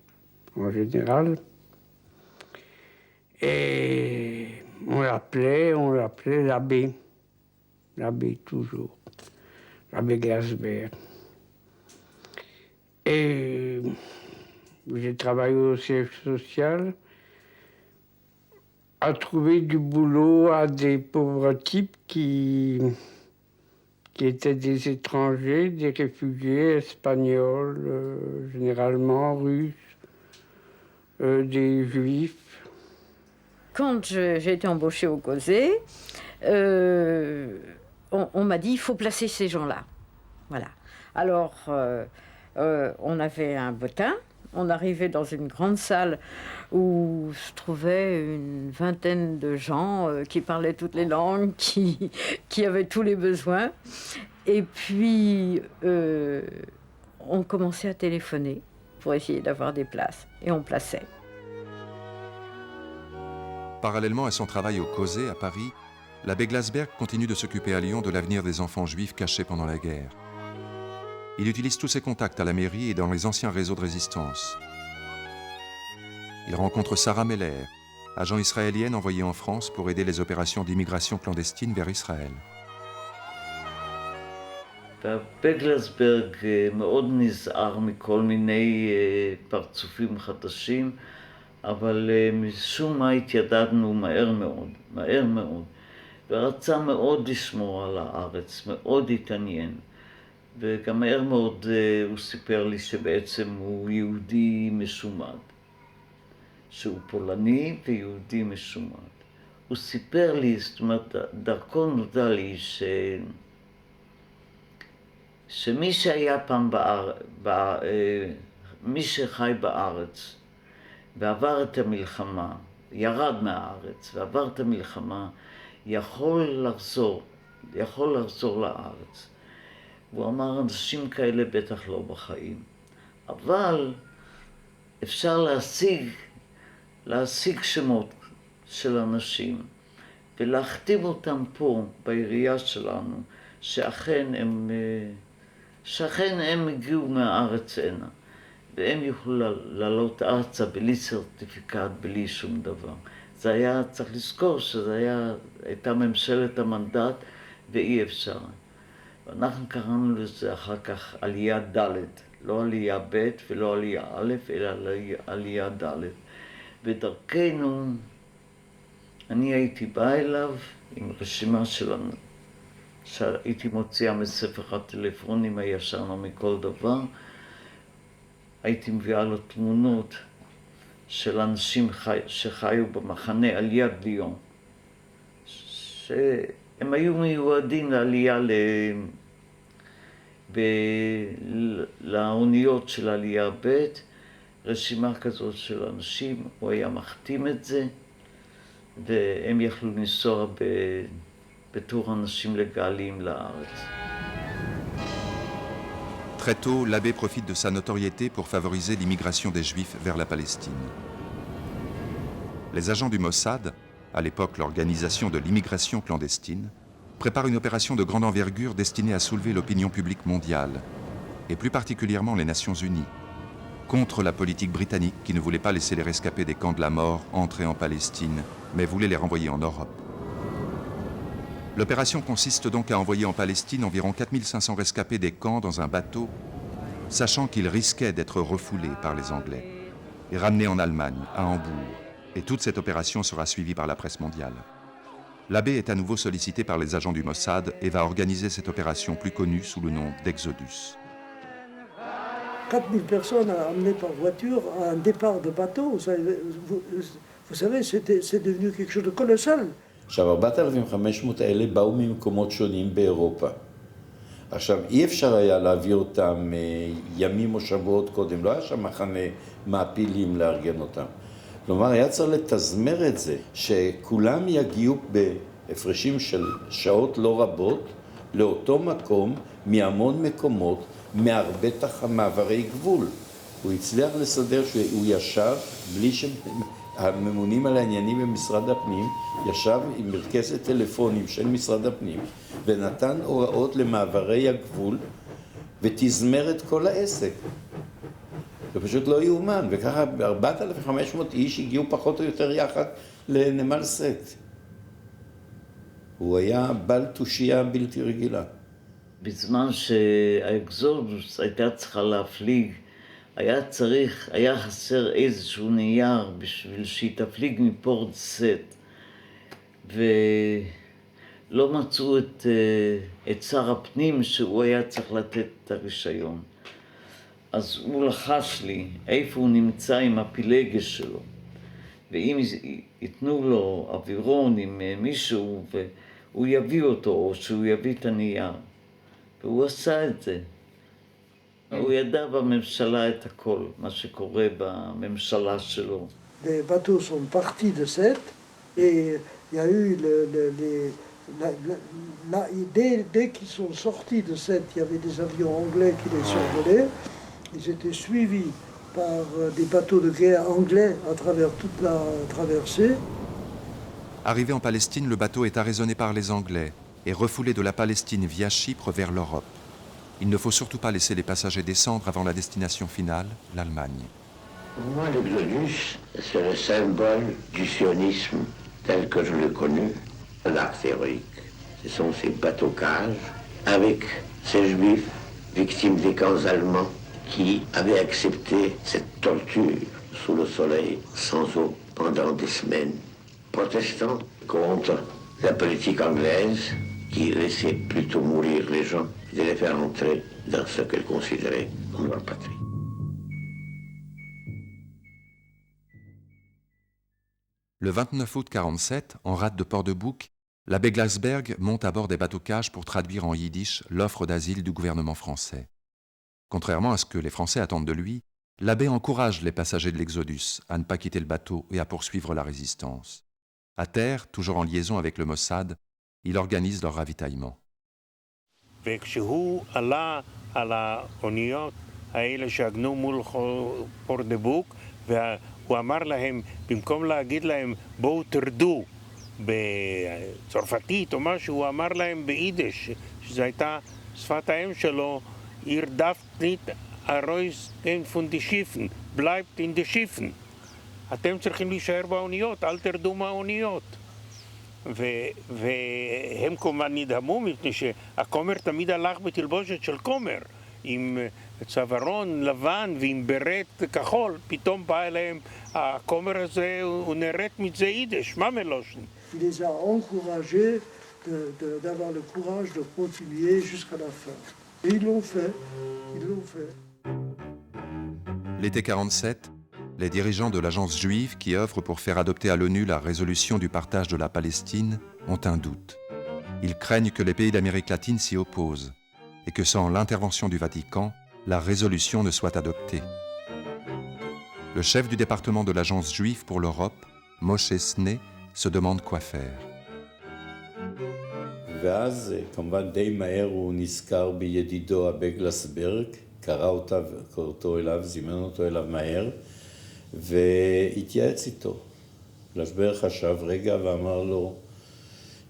en général. Et on l'appelait l'abbé. L'abbé, toujours. L'abbé Glasberg. Et j'ai travaillé au siège social à trouver du boulot à des pauvres types qui étaient des étrangers, des réfugiés espagnols, généralement russes, des juifs. quand j'ai été embauchée au COSE, on m'a dit il faut placer ces gens-là. Voilà. Alors, on avait un bottin. On arrivait dans une grande salle où se trouvaient une vingtaine de gens qui parlaient toutes les langues, qui avaient tous les besoins. Et puis, on commençait à téléphoner pour essayer d'avoir des places. Et on plaçait. Parallèlement à son travail au COSE à Paris, l'abbé Glasberg continue de s'occuper à Lyon de l'avenir des enfants juifs cachés pendant la guerre. Il utilise tous ses contacts à la mairie et dans les anciens réseaux de résistance. Il rencontre Sarah Meller, agent israélienne envoyée en France pour aider les opérations d'immigration clandestine vers Israël. והרבה גלסברג מאוד נזהר מכל מיני פרצופים חדשים, אבל משום מה התיידדנו מהר מאוד, ורצה מאוד לשמור על הארץ, מאוד התעניין. וגם מהר מאוד הוא סיפר לי שבעצם הוא יהודי משומד, שהוא פולני ויהודי משומד. הוא סיפר לי, זאת אומרת, דרכו נודע לי שמי שהיה פעם מי שחי בארץ ועבר את המלחמה, ירד מהארץ ועבר את המלחמה, יכול לחזור לארץ. הוא אמר, אנשים כאלה בטח לא בחיים. אבל אפשר להשיג שמות של אנשים ולהחתים אותם פה בעירייה שלנו, שאכן הם הגיעו מהארץ הנה, והם יוכלו לעלות ארצה בלי סרטיפיקט, בלי שום דבר. זה היה, צריך לזכור הייתה ממשלת המנדט ואי אפשר. ואנחנו קראנו לזה אחר כך עלייה ד', לא עלייה ב' ולא עלייה א', אלא עלייה ד'. ודרכנו, אני הייתי בא אליו עם רשימה שלנו, שהייתי מוציאה מספר הטלפונים הישן מכל דבר, הייתי מביאה לו תמונות של אנשים שחיו במחנה על יד ליון, שהם היו מיועדים לעלייה לאוניות של עלייה ב', רשימה כזאת של אנשים, הוא היה מחתים את זה, והם יכלו לנסוע בתור אנשים לגאליים לארץ. Très tôt, l'abbé profite de sa notoriété pour favoriser l'immigration des Juifs vers la Palestine. Les agents du Mossad, à l'époque l'organisation de l'immigration clandestine, préparent une opération de grande envergure destinée à soulever l'opinion publique mondiale, et plus particulièrement les Nations Unies, contre la politique britannique qui ne voulait pas laisser les rescapés des camps de la mort entrer en Palestine, mais voulait les renvoyer en Europe. L'opération consiste donc à envoyer en Palestine environ 4500 rescapés des camps dans un bateau, sachant qu'ils risquaient d'être refoulés par les Anglais et ramenés en Allemagne, à Hambourg. Et toute cette opération sera suivie par la presse mondiale. L'abbé est à nouveau sollicité par les agents du Mossad et va organiser cette opération plus connue sous le nom d'Exodus. 4000 personnes amenées par voiture à un départ de bateau, vous savez, c'est devenu quelque chose de colossal. עכשיו, 4,500 האלה באו ממקומות שונים באירופה. עכשיו, אי אפשר היה להביא אותם ימים או שבועות קודם, לא היה שם מחנה מעפילים לארגן אותם. כלומר, היה צריך לתזמר את זה, שכולם יגיעו בהפרשים של שעות לא רבות, לאותו מקום, מהמון מקומות, מהרבה מעברי גבול. הוא הצליח לסדר שהוא ישב, בלי שהממונים על העניינים במשרד הפנים, ישב עם מרכזת טלפונים של משרד הפנים, ונתן הוראות למעברי הגבול, ותזמר את כל העסק. זה פשוט לא יאומן, וככה 4,500 איש הגיעו פחות או יותר יחד לנמל סט. הוא היה בעל תושייה בלתי רגילה. בזמן שהאקסודוס הייתה צריכה להפליג, היה חסר איזשהו נייר בשביל שהיא תפליג מפורט סט, ולא מצאו את שר הפנים שהוא היה צריך לתת את הרישיון. אז הוא לחש לי איפה הוא נמצא עם הפילגש שלו, ואם ייתנו לו אווירון עם מישהו והוא יביא אותו, או שהוא יביא את הנייר. והוא עשה את זה. הוא ידע בממשלה את הכל, מה שקורה בממשלה שלו. Les bateaux sont partis de Sète et il y a eu dès qu'ils sont sortis de Sète, il y avait des avions anglais qui les survolaient. Ils étaient suivis par des bateaux de guerre anglais à travers toute la traversée. Arrivé en Palestine, le bateau est arraisonné par les Anglais et refoulé de la Palestine via Chypre vers l'Europe. Il ne faut surtout pas laisser les passagers descendre avant la destination finale, l'Allemagne. Pour moi, l'Exodus, c'est le symbole du sionisme tel que je l'ai connu, l'acte héroïque. Ce sont ces bateaux-cages avec ces juifs victimes des camps allemands qui avaient accepté cette torture sous le soleil sans eau pendant des semaines, protestant contre la politique anglaise qui laissait plutôt mourir les gens et de les faire entrer dans ce qu'elle considérait comme leur patrie. Le 29 août 1947, en rade de Port-de-Bouc, l'abbé Glasberg monte à bord des bateaux-cages pour traduire en yiddish l'offre d'asile du gouvernement français. Contrairement à ce que les Français attendent de lui, l'abbé encourage les passagers de l'Exodus à ne pas quitter le bateau et à poursuivre la résistance. À terre, toujours en liaison avec le Mossad, il organise leur ravitaillement. וכשהוא עלה על האוניות האלה שעגנו מול פורט-דה-בוק, והוא אמר להם, במקום להגיד להם בואו תרדו בצרפתית או משהו, הוא אמר להם ביידיש, שזו הייתה שפת האם שלו, ihr darft nicht herausgehen von die Schiffen, bleibt in die Schiffen. אתם צריכים להישאר באוניות, אל תרדו מהאוניות. והם כמובן נדהמו מפני שהכומר תמיד הלך בתלבושת של כומר, עם צווארון לבן ועם ברט כחול. פתאום בא אליהם הכומר הזה, הוא נראית מזה יידיש, מה מלושן? Il les a encouragés d'avoir le courage de continuer jusqu'à la fin. Et ils l'ont fait, ils l'ont fait. L'été 1947, les dirigeants de l'agence juive qui œuvre pour faire adopter à l'ONU la résolution du partage de la Palestine ont un doute. Ils craignent que les pays d'Amérique latine s'y opposent et que sans l'intervention du Vatican, la résolution ne soit adoptée. Le chef du département de l'agence juive pour l'Europe, Moshe Sne, se demande quoi faire. ואז כמובן די מהר הוא נזכר בידידו אבא גלסברג, קרא אותו אליו, זימן אותו אליו מהר, והתייעץ איתו. גלסברג חשב רגע ואמר לו,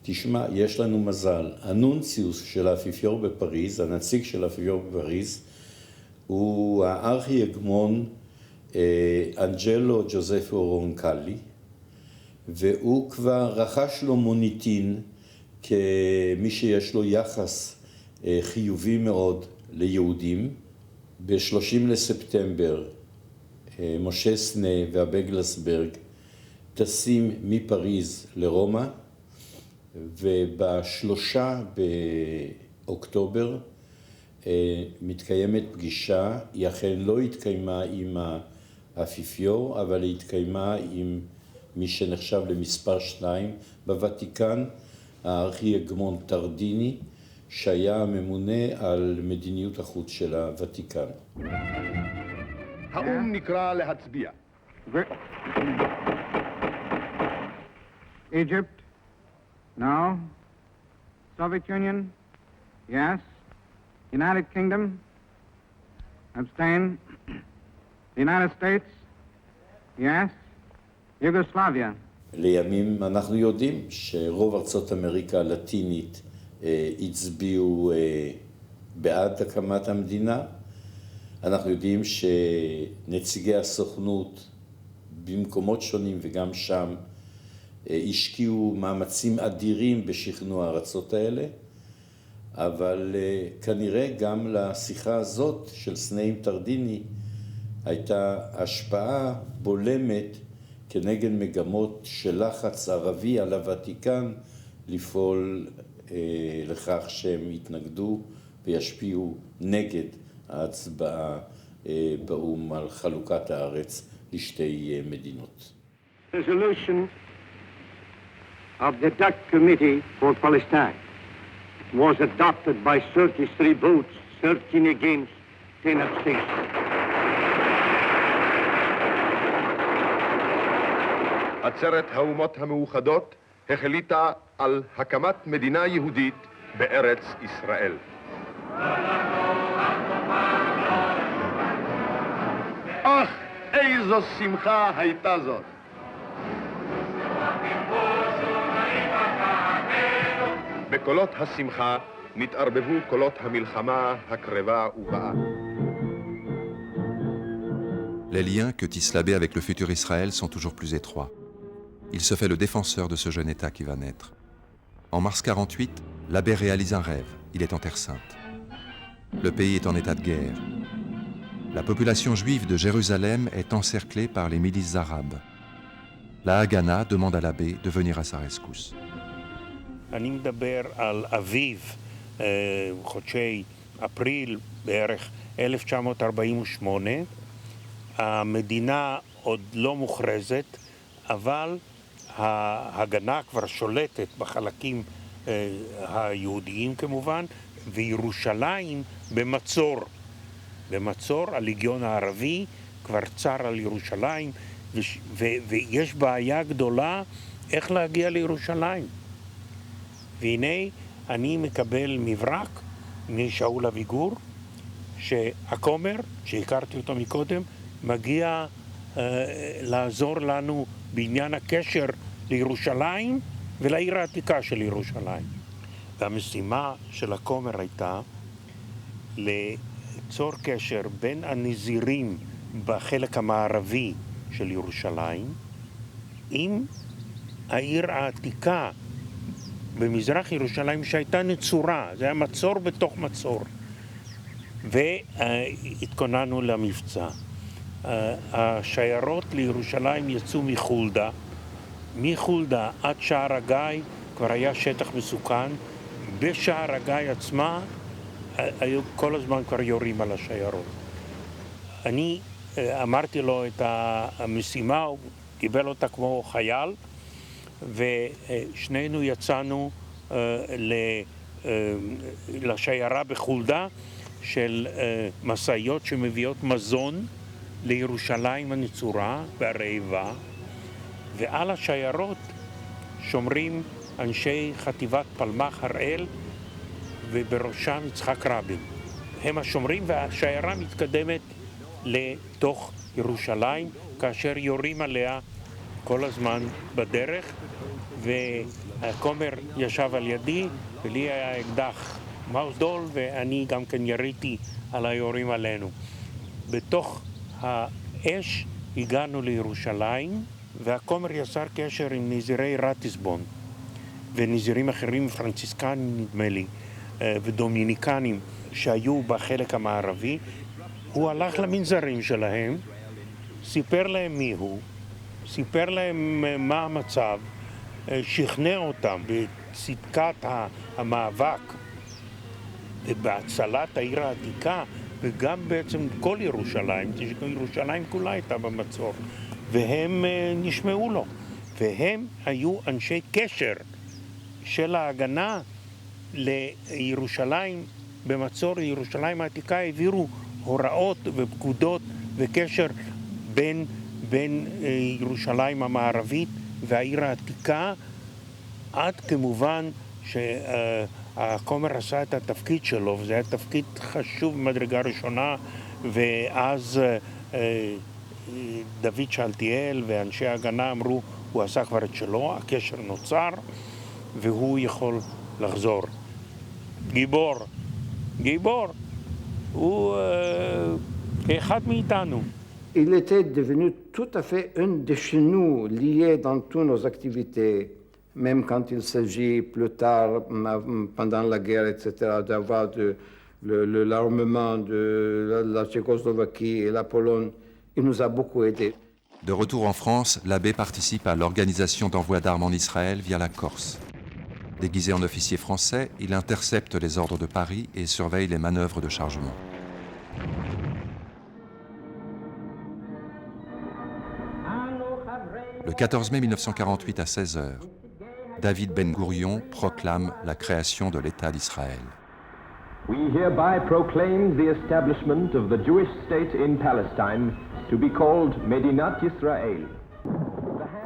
תשמע, יש לנו מזל. הנונציוס של האפיפיור בפריז, הנציג של האפיפיור בפריז, הוא הארכי הגמון אנג'לו ג'וזפו רונקלי, והוא כבר רכש לו מוניטין כמי שיש לו יחס חיובי מאוד ליהודים. ב-30 לספטמבר משה סנה ואבא גלסברג טסים מפריז לרומא, וב-3 באוקטובר מתקיימת פגישה. היא אכן לא התקיימה עם האפיפיור, אבל היא התקיימה עם מי שנחשב למספר 2 בוותיקן, הארכי הגמון טרדיני, שהיה הממונה על מדיניות החוץ של הוותיקן. האום נקרא להצביע. Egypt? No. Soviet Union? Yes. United Kingdom? Abstain. The United States? Yes. Yugoslavia? לימים אנחנו יודעים שרוב ארצות אמריקה הלטינית הצביעו בעד הקמת המדינה. אנחנו יודעים שנציגי הסוכנות במקומות שונים וגם שם השקיעו מאמצים אדירים בשכנוע הארצות האלה, אבל כנראה גם לשיחה הזאת של סנה עם טרדיני הייתה השפעה בולמת כנגד מגמות של לחץ ערבי על הוותיקן לפעול לכך שהם יתנגדו וישפיעו נגד ההצבעה באו"ם על חלוקת הארץ לשתי מדינות. resolution of the Dutch Committee for Palestine was adopted by 33 votes, 13 against, 10 abstentions. עצרת האומות המאוחדות החליטה על הקמת מדינה יהודית בארץ ישראל. אך איזו שמחה הייתה זאת. בקולות השמחה נתערבבו קולות המלחמה הקרבה ובאה. Les liens que tisse l'abbé avec le futur Israël sont toujours plus étroits. Il se fait le défenseur de ce jeune État qui va naître. En mars 48, l'abbé réalise un rêve. Il est en Terre Sainte. Le pays est en état de guerre. La population juive de Jérusalem est encerclée par les milices arabes. La Haganah demande à l'abbé de venir à sa rescousse. אני מדבר על אביב, חודשי אפריל בערך 1948. המדינה עוד לא מוכרזת, אבל ההגנה כבר שולטת בחלקים היהודיים כמובן, וירושלים במצור. במצור, הליגיון הערבי כבר צר על ירושלים, ויש בעיה גדולה איך להגיע לירושלים. והנה אני מקבל מברק משאול אביגור, שהכומר, שהכרתי אותו מקודם, מגיע לעזור לנו בעניין הקשר לירושלים ולעיר העתיקה של ירושלים. והמשימה של הכומר הייתה ליצור קשר בין הנזירים בחלק המערבי של ירושלים עם העיר העתיקה במזרח ירושלים שהייתה נצורה, זה היה מצור בתוך מצור. והתכוננו למבצע. השיירות לירושלים יצאו מחולדה. מחולדה עד שער הגיא כבר היה שטח מסוכן. בשער הגיא עצמה היו כל הזמן כבר יורים על השיירות. אני אמרתי לו את המשימה, הוא קיבל אותה כמו חייל, ושנינו יצאנו לשיירה בחולדה של מסעיות שמביאות מזון לירושלים הנצורה והרעבה, ועל השיירות שומרים אנשי חטיבת פלמח הראל ובראשם יצחק רבין. הם השומרים והשיירה מתקדמת לתוך ירושלים כאשר יורים עליה כל הזמן בדרך, והכומר ישב על ידי ולי היה אקדח מאוסדול ואני גם כן יריתי על היורים עלינו. בתוך האש הגענו לירושלים והכומר יצר קשר עם נזירי רטיסבון ונזירים אחרים פרנציסקנים נדמה לי ודומיניקנים שהיו בחלק המערבי. הוא הלך למנזרים שלהם, סיפר להם מי הוא, סיפר להם מה המצב, שכנע אותם בצדקת המאבק ובהצלת העיר העתיקה וגם בעצם כל ירושלים, ירושלים כולה הייתה במצור, והם נשמעו לו, והם היו אנשי קשר של ההגנה לירושלים במצור. לירושלים העתיקה העבירו הוראות ופקודות וקשר בין ירושלים המערבית והעיר העתיקה, עד כמובן שהכומר עשה את התפקיד שלו, וזה היה תפקיד חשוב במדרגה ראשונה, ואז דוד שאלתיאל ואנשי ההגנה אמרו, הוא עשה כבר את שלו, הקשר נוצר, והוא יכול לחזור. גיבור, גיבור, הוא אחד מאיתנו. Il était devenu tout à fait un de chez nous, lié dans toutes nos activités, même quand il s'agit plus tard, pendant la guerre, etc., d'avoir l'armement de la Tchécoslovaquie et la Pologne. Il nous a beaucoup aidés. De retour en France, l'abbé participe à l'organisation d'envois d'armes en Israël via la Corse. Déguisé en officier français, il intercepte les ordres de Paris et surveille les manœuvres de chargement. Le 14 mai 1948 à 16h, David Ben Gourion proclame la création de l'État d'Israël. We hereby proclaim the establishment of the Jewish state in Palestine to be called Medinat Yisrael.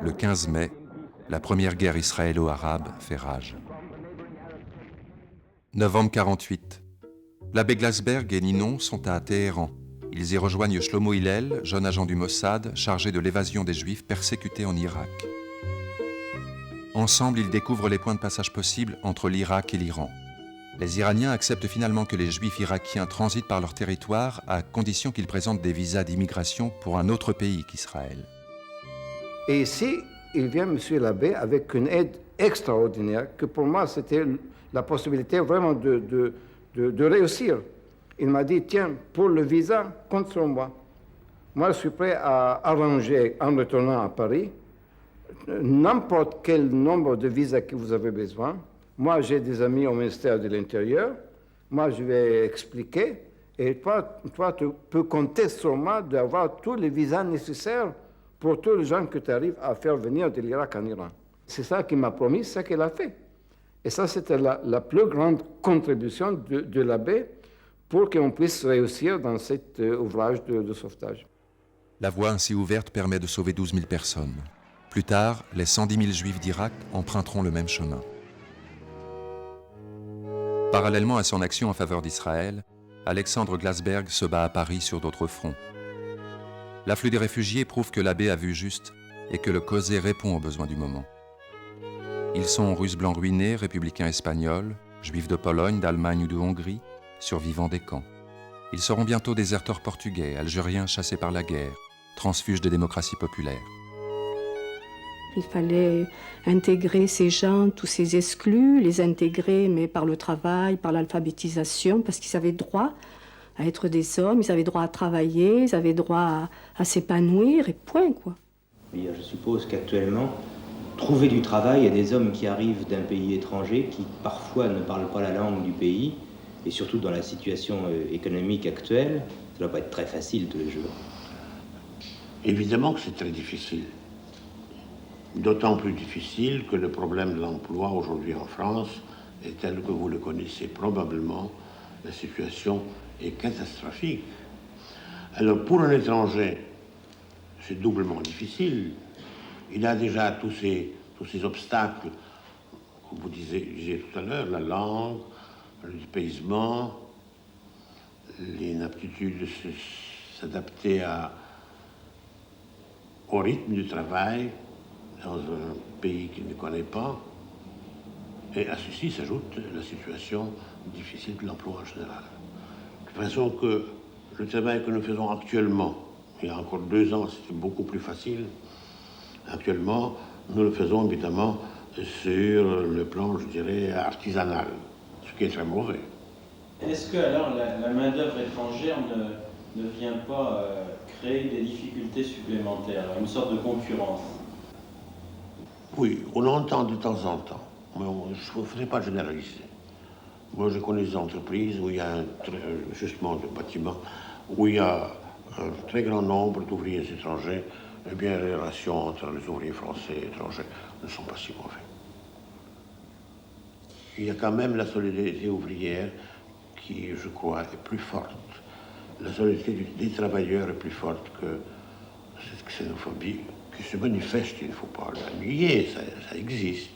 Le 15 mai, la première guerre israélo-arabe fait rage. Novembre 48. L'abbé Glasberg et Ninon sont à Téhéran. Ils y rejoignent Shlomo Hillel, jeune agent du Mossad, chargé de l'évasion des Juifs persécutés en Irak. Ensemble, ils découvrent les points de passage possibles entre l'Irak et l'Iran. Les Iraniens acceptent finalement que les Juifs irakiens transitent par leur territoire à condition qu'ils présentent des visas d'immigration pour un autre pays qu'Israël. Et ici, il vient, monsieur l'abbé, avec une aide extraordinaire, que pour moi, c'était la possibilité vraiment de réussir. Il m'a dit, tiens, pour le visa, compte sur moi. Moi, je suis prêt à arranger, en retournant à Paris, n'importe quel nombre de visas que vous avez besoin. Moi, j'ai des amis au ministère de l'Intérieur. Moi, je vais expliquer. Et toi, tu peux compter sur moi d'avoir tous les visas nécessaires pour tous les gens que tu arrives à faire venir de l'Irak en Iran. C'est ça qu'il m'a promis, c'est ce qu'il a fait. Et ça, c'était la plus grande contribution de l'abbé pour qu'on puisse réussir dans cet ouvrage de sauvetage. La voie ainsi ouverte permet de sauver 12 000 personnes. Plus tard, les 110 000 Juifs d'Irak emprunteront le même chemin. Parallèlement à son action en faveur d'Israël, Alexandre Glasberg se bat à Paris sur d'autres fronts. L'afflux des réfugiés prouve que l'abbé a vu juste et que le COSE répond aux besoins du moment. Ils sont Russes blancs ruinés, républicains espagnols, Juifs de Pologne, d'Allemagne ou de Hongrie, survivants des camps. Ils seront bientôt déserteurs portugais, algériens chassés par la guerre, transfuges des démocraties populaires. Il fallait intégrer ces gens, tous ces exclus, les intégrer, mais par le travail, par l'alphabétisation, parce qu'ils avaient droit à être des hommes, ils avaient droit à travailler, ils avaient droit à s'épanouir, et point, quoi. Oui, je suppose qu'actuellement, trouver du travail à des hommes qui arrivent d'un pays étranger, qui parfois ne parlent pas la langue du pays, et surtout dans la situation économique actuelle, ça ne doit pas être très facile tous les jours. Évidemment que c'est très difficile. D'autant plus difficile que le problème de l'emploi aujourd'hui en France est tel que vous le connaissez probablement. La situation est catastrophique. Alors pour un étranger, c'est doublement difficile. Il a déjà tous ces obstacles, comme vous disiez tout à l'heure, la langue, le dépaysement, l'inaptitude de s'adapter au rythme du travail dans un pays qu'il ne connaît pas. Et à ceci s'ajoute la situation difficile de l'emploi en général. De façon que le travail que nous faisons actuellement, il y a encore 2 ans, c'était beaucoup plus facile. Actuellement, nous le faisons évidemment sur le plan, je dirais, artisanal, ce qui est très mauvais. Est-ce que alors la main-d'œuvre étrangère ne vient pas créer des difficultés supplémentaires, une sorte de concurrence? Oui, on entend de temps en temps, mais il ne faudrait pas généraliser. Moi, je connais des entreprises où il y a justement de bâtiments, où il y a un très grand nombre d'ouvriers étrangers. Eh bien, les relations entre les ouvriers français et étrangers ne sont pas si mauvaises. Il y a quand même la solidarité ouvrière qui, je crois, est plus forte. La solidarité des travailleurs est plus forte que cette xénophobie qui se manifeste, il ne faut pas la nier, ça existe.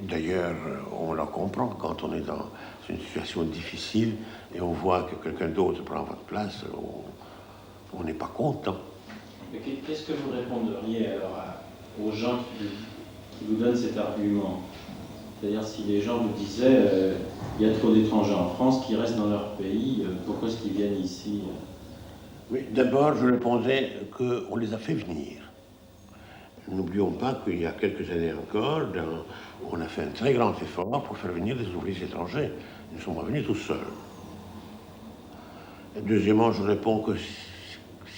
D'ailleurs, on la comprend quand on est dans une situation difficile et on voit que quelqu'un d'autre prend votre place, on n'est pas content. Mais qu'est-ce que vous répondriez alors aux gens qui vous donnent cet argument? C'est-à-dire si les gens vous disaient il y a trop d'étrangers en France qui restent dans leur pays, pourquoi est-ce qu'ils viennent ici? Oui, d'abord, je répondais qu'on les a fait venir. N'oublions pas qu'il y a quelques années encore, on a fait un très grand effort pour faire venir des ouvriers étrangers. Ils ne sont pas venus tout seuls. Et deuxièmement, je réponds que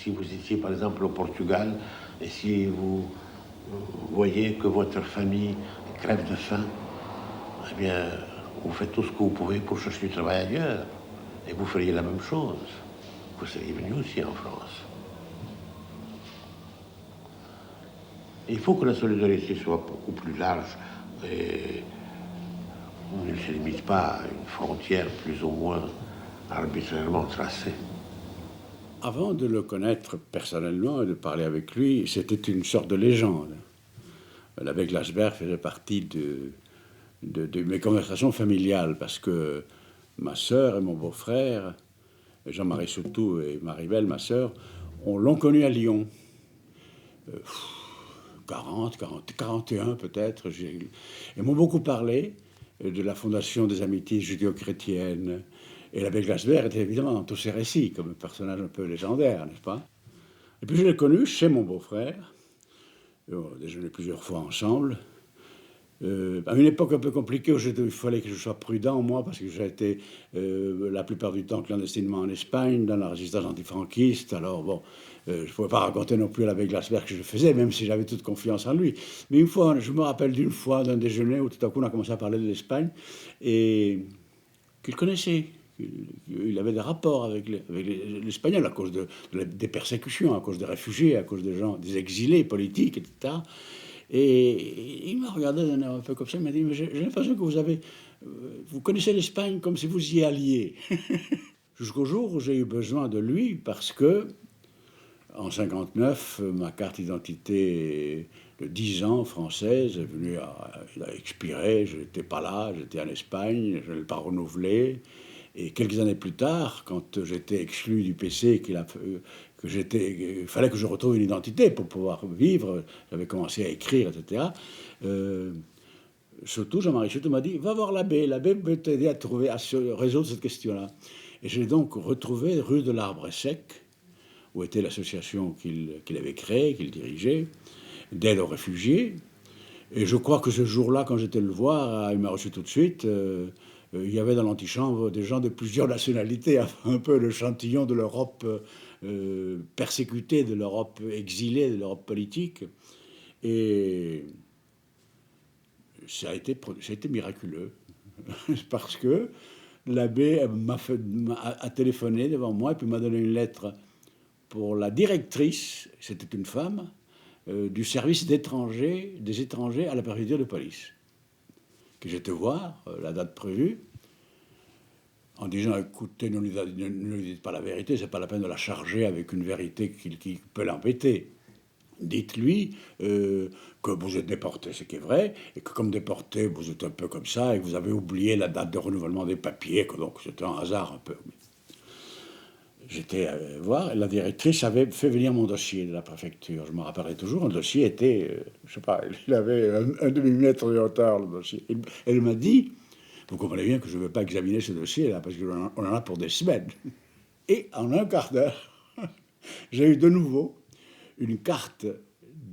si vous étiez par exemple au Portugal et si vous voyez que votre famille crève de faim, eh bien, vous faites tout ce que vous pouvez pour chercher du travail ailleurs. Et vous feriez la même chose. Vous seriez venu aussi en France. Il faut que la solidarité soit beaucoup plus large et on ne se limite pas à une frontière plus ou moins arbitrairement tracée. Avant de le connaître personnellement et de parler avec lui, c'était une sorte de légende. L'abbé Glasberg faisait partie de mes conversations familiales parce que ma sœur et mon beau-frère, Jean-Marie Soutou et Marie-Belle, ma sœur, l'ont connu à Lyon. 41 peut-être. Ils m'ont beaucoup parlé de la Fondation des Amitiés judéo-chrétiennes. Et l'abbé Glasberg était évidemment dans tous ces récits, comme un personnage un peu légendaire, n'est-ce pas? Et puis je l'ai connu chez mon beau-frère. On a déjeuné plusieurs fois ensemble. À une époque un peu compliquée où il fallait que je sois prudent, moi, parce que j'ai été la plupart du temps clandestinement en Espagne, dans la résistance antifranquiste. Alors bon, je ne pouvais pas raconter non plus à l'abbé Glasberg que je le faisais, même si j'avais toute confiance en lui. Mais une fois, je me rappelle d'une fois, d'un déjeuner, où tout à coup on a commencé à parler de l'Espagne, et qu'il connaissait. Il avait des rapports avec l'Espagnol à cause des persécutions, à cause des réfugiés, à cause des exilés politiques, etc. Et il m'a regardé d'un air un peu comme ça, il m'a dit, mais j'ai l'impression que vous connaissez l'Espagne comme si vous y alliez. Jusqu'au jour où j'ai eu besoin de lui, parce que, en 59, ma carte d'identité de 10 ans française est venue elle a expiré, je n'étais pas là, j'étais en Espagne, je ne l'ai pas renouvelée. Et quelques années plus tard, quand j'étais exclu du PC, il fallait que je retrouve une identité pour pouvoir vivre, j'avais commencé à écrire, etc. Surtout, Jean-Marie Soutou m'a dit, va voir l'abbé peut t'aider à résoudre cette question-là. Et j'ai donc retrouvé rue de l'Arbre Sec, où était l'association qu'il avait créée, qu'il dirigeait, d'aide aux réfugiés. Et je crois que ce jour-là, quand j'étais le voir, il m'a reçu tout de suite. Il y avait dans l'antichambre des gens de plusieurs nationalités, un peu l'échantillon de l'Europe persécutée, de l'Europe exilée, de l'Europe politique. Et ça a été miraculeux, parce que l'abbé a téléphoné devant moi et puis m'a donné une lettre pour la directrice, c'était une femme, du service des étrangers à la préfecture de police. Que j'étais voir, la date prévue, en disant, écoutez, ne lui dites pas la vérité, c'est pas la peine de la charger avec une vérité qui peut l'embêter. Dites-lui que vous êtes déporté, ce qui est vrai, et que comme déporté, vous êtes un peu comme ça, et que vous avez oublié la date de renouvellement des papiers, que donc c'était un hasard un peu. J'étais voir, et la directrice avait fait venir mon dossier de la préfecture. Je me rappellerai toujours, le dossier était, je sais pas, il avait un demi-mètre de hauteur, le dossier. Elle m'a dit, vous comprenez bien que je ne veux pas examiner ce dossier-là, parce qu'on en a pour des semaines. Et en un quart d'heure, j'ai eu de nouveau une carte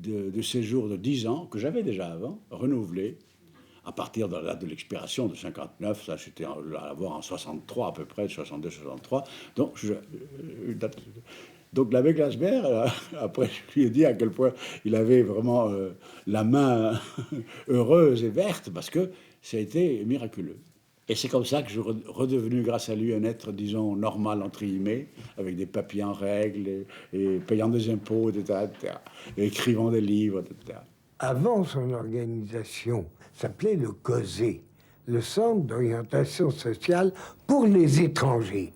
de séjour de 10 ans, que j'avais déjà avant, renouvelée, à partir de la date de l'expiration de 59, ça c'était à l'avoir en 63 à peu près, 62-63. Donc l'abbé Glasberg, après je lui ai dit à quel point il avait vraiment la main heureuse et verte, parce que ça a été miraculeux. Et c'est comme ça que je suis redevenu, grâce à lui, un être, disons, normal, entre guillemets, avec des papiers en règle, et payant des impôts, etc., et écrivant des livres, etc. Avant son organisation, s'appelait le COSE, le Centre d'orientation sociale pour les étrangers.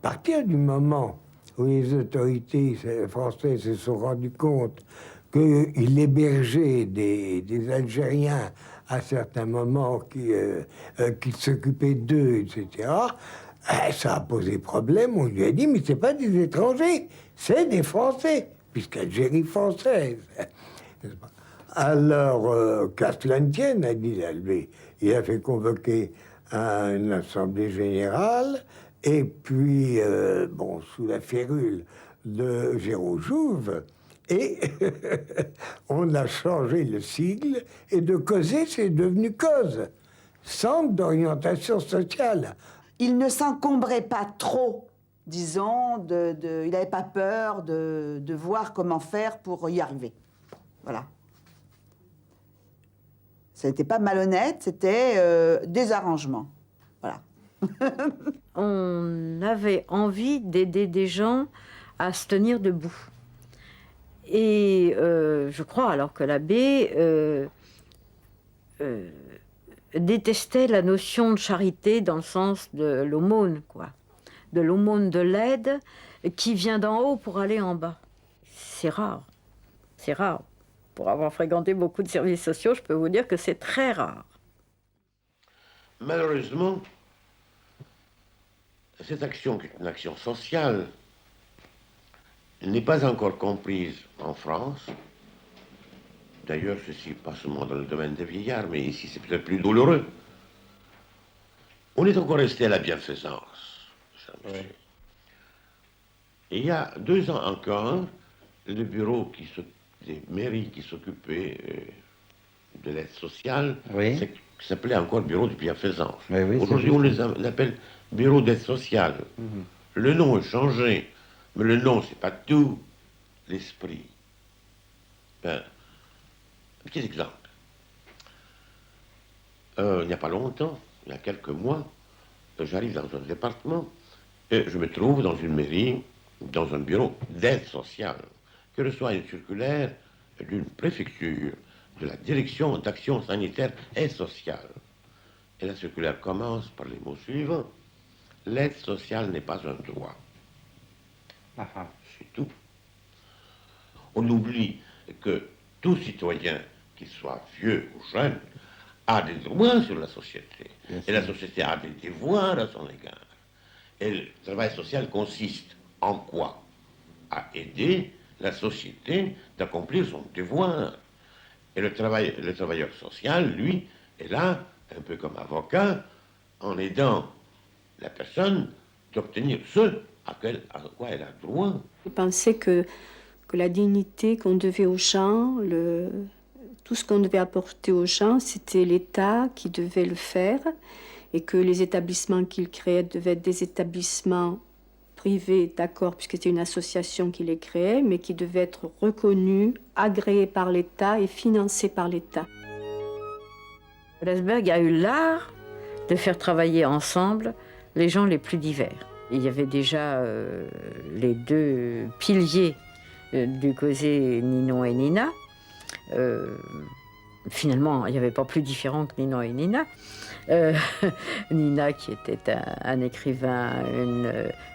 À partir du moment où les autorités françaises se sont rendues compte qu'il hébergeait des Algériens à certains moments, qu'il s'occupait d'eux, etc., ça a posé problème. On lui a dit, mais c'est pas des étrangers, c'est des Français, puisqu'Algérie française. Alors, qu'à cela ne tienne, a dit l'abbé. Il a fait convoquer une assemblée générale, et puis, sous la férule de Géraud Jouve, et on a changé le sigle, et de COSE, c'est devenu COSE, Centre d'orientation sociale. Il ne s'encombrait pas trop, disons, il n'avait pas peur de voir comment faire pour y arriver. Voilà. Ce n'était pas malhonnête, c'était des arrangements. Voilà. On avait envie d'aider des gens à se tenir debout. Et je crois alors que l'abbé détestait la notion de charité dans le sens de l'aumône, quoi. De l'aumône, de l'aide qui vient d'en haut pour aller en bas. C'est rare. C'est rare. Pour avoir fréquenté beaucoup de services sociaux, je peux vous dire que c'est très rare. Malheureusement, cette action, qui est une action sociale, n'est pas encore comprise en France. D'ailleurs, ceci pas seulement dans le domaine des vieillards, mais ici c'est peut-être plus douloureux. On est encore resté à la bienfaisance. Oui. Il y a 2 ans encore, le bureau des mairies qui s'occupaient de l'aide sociale, qui s'appelait encore bureau de bienfaisance. Aujourd'hui, on les appelle bureau d'aide sociale. Le nom est changé, mais le nom, c'est pas tout l'esprit. Ben, un petit exemple. Il n'y a pas longtemps, il y a quelques mois, j'arrive dans un département et je me trouve dans une mairie, dans un bureau d'aide sociale, qui reçoit une circulaire d'une préfecture de la direction d'action sanitaire et sociale. Et la circulaire commence par les mots suivants: l'aide sociale n'est pas un droit. C'est tout. On oublie que tout citoyen, qu'il soit vieux ou jeune, a des droits sur la société. Et la société a des devoirs à son égard. Et le travail social consiste en quoi? À aider la société d'accomplir son devoir. Et le travailleur social, lui, est là, un peu comme avocat, en aidant la personne d'obtenir ce à quoi elle a droit. Je pensais que la dignité qu'on devait aux gens, tout ce qu'on devait apporter aux gens, c'était l'État qui devait le faire, et que les établissements qu'il créait devaient être des établissements privés, d'accord, puisque c'était une association qui les créait, mais qui devaient être reconnus, agréés par l'État et financés par l'État. Ellsberg a eu l'art de faire travailler ensemble les gens les plus divers. Il y avait déjà les 2 piliers du causé Ninon et Nina. Finalement, il n'y avait pas plus différent que Ninon et Nina. Nina qui était un écrivain,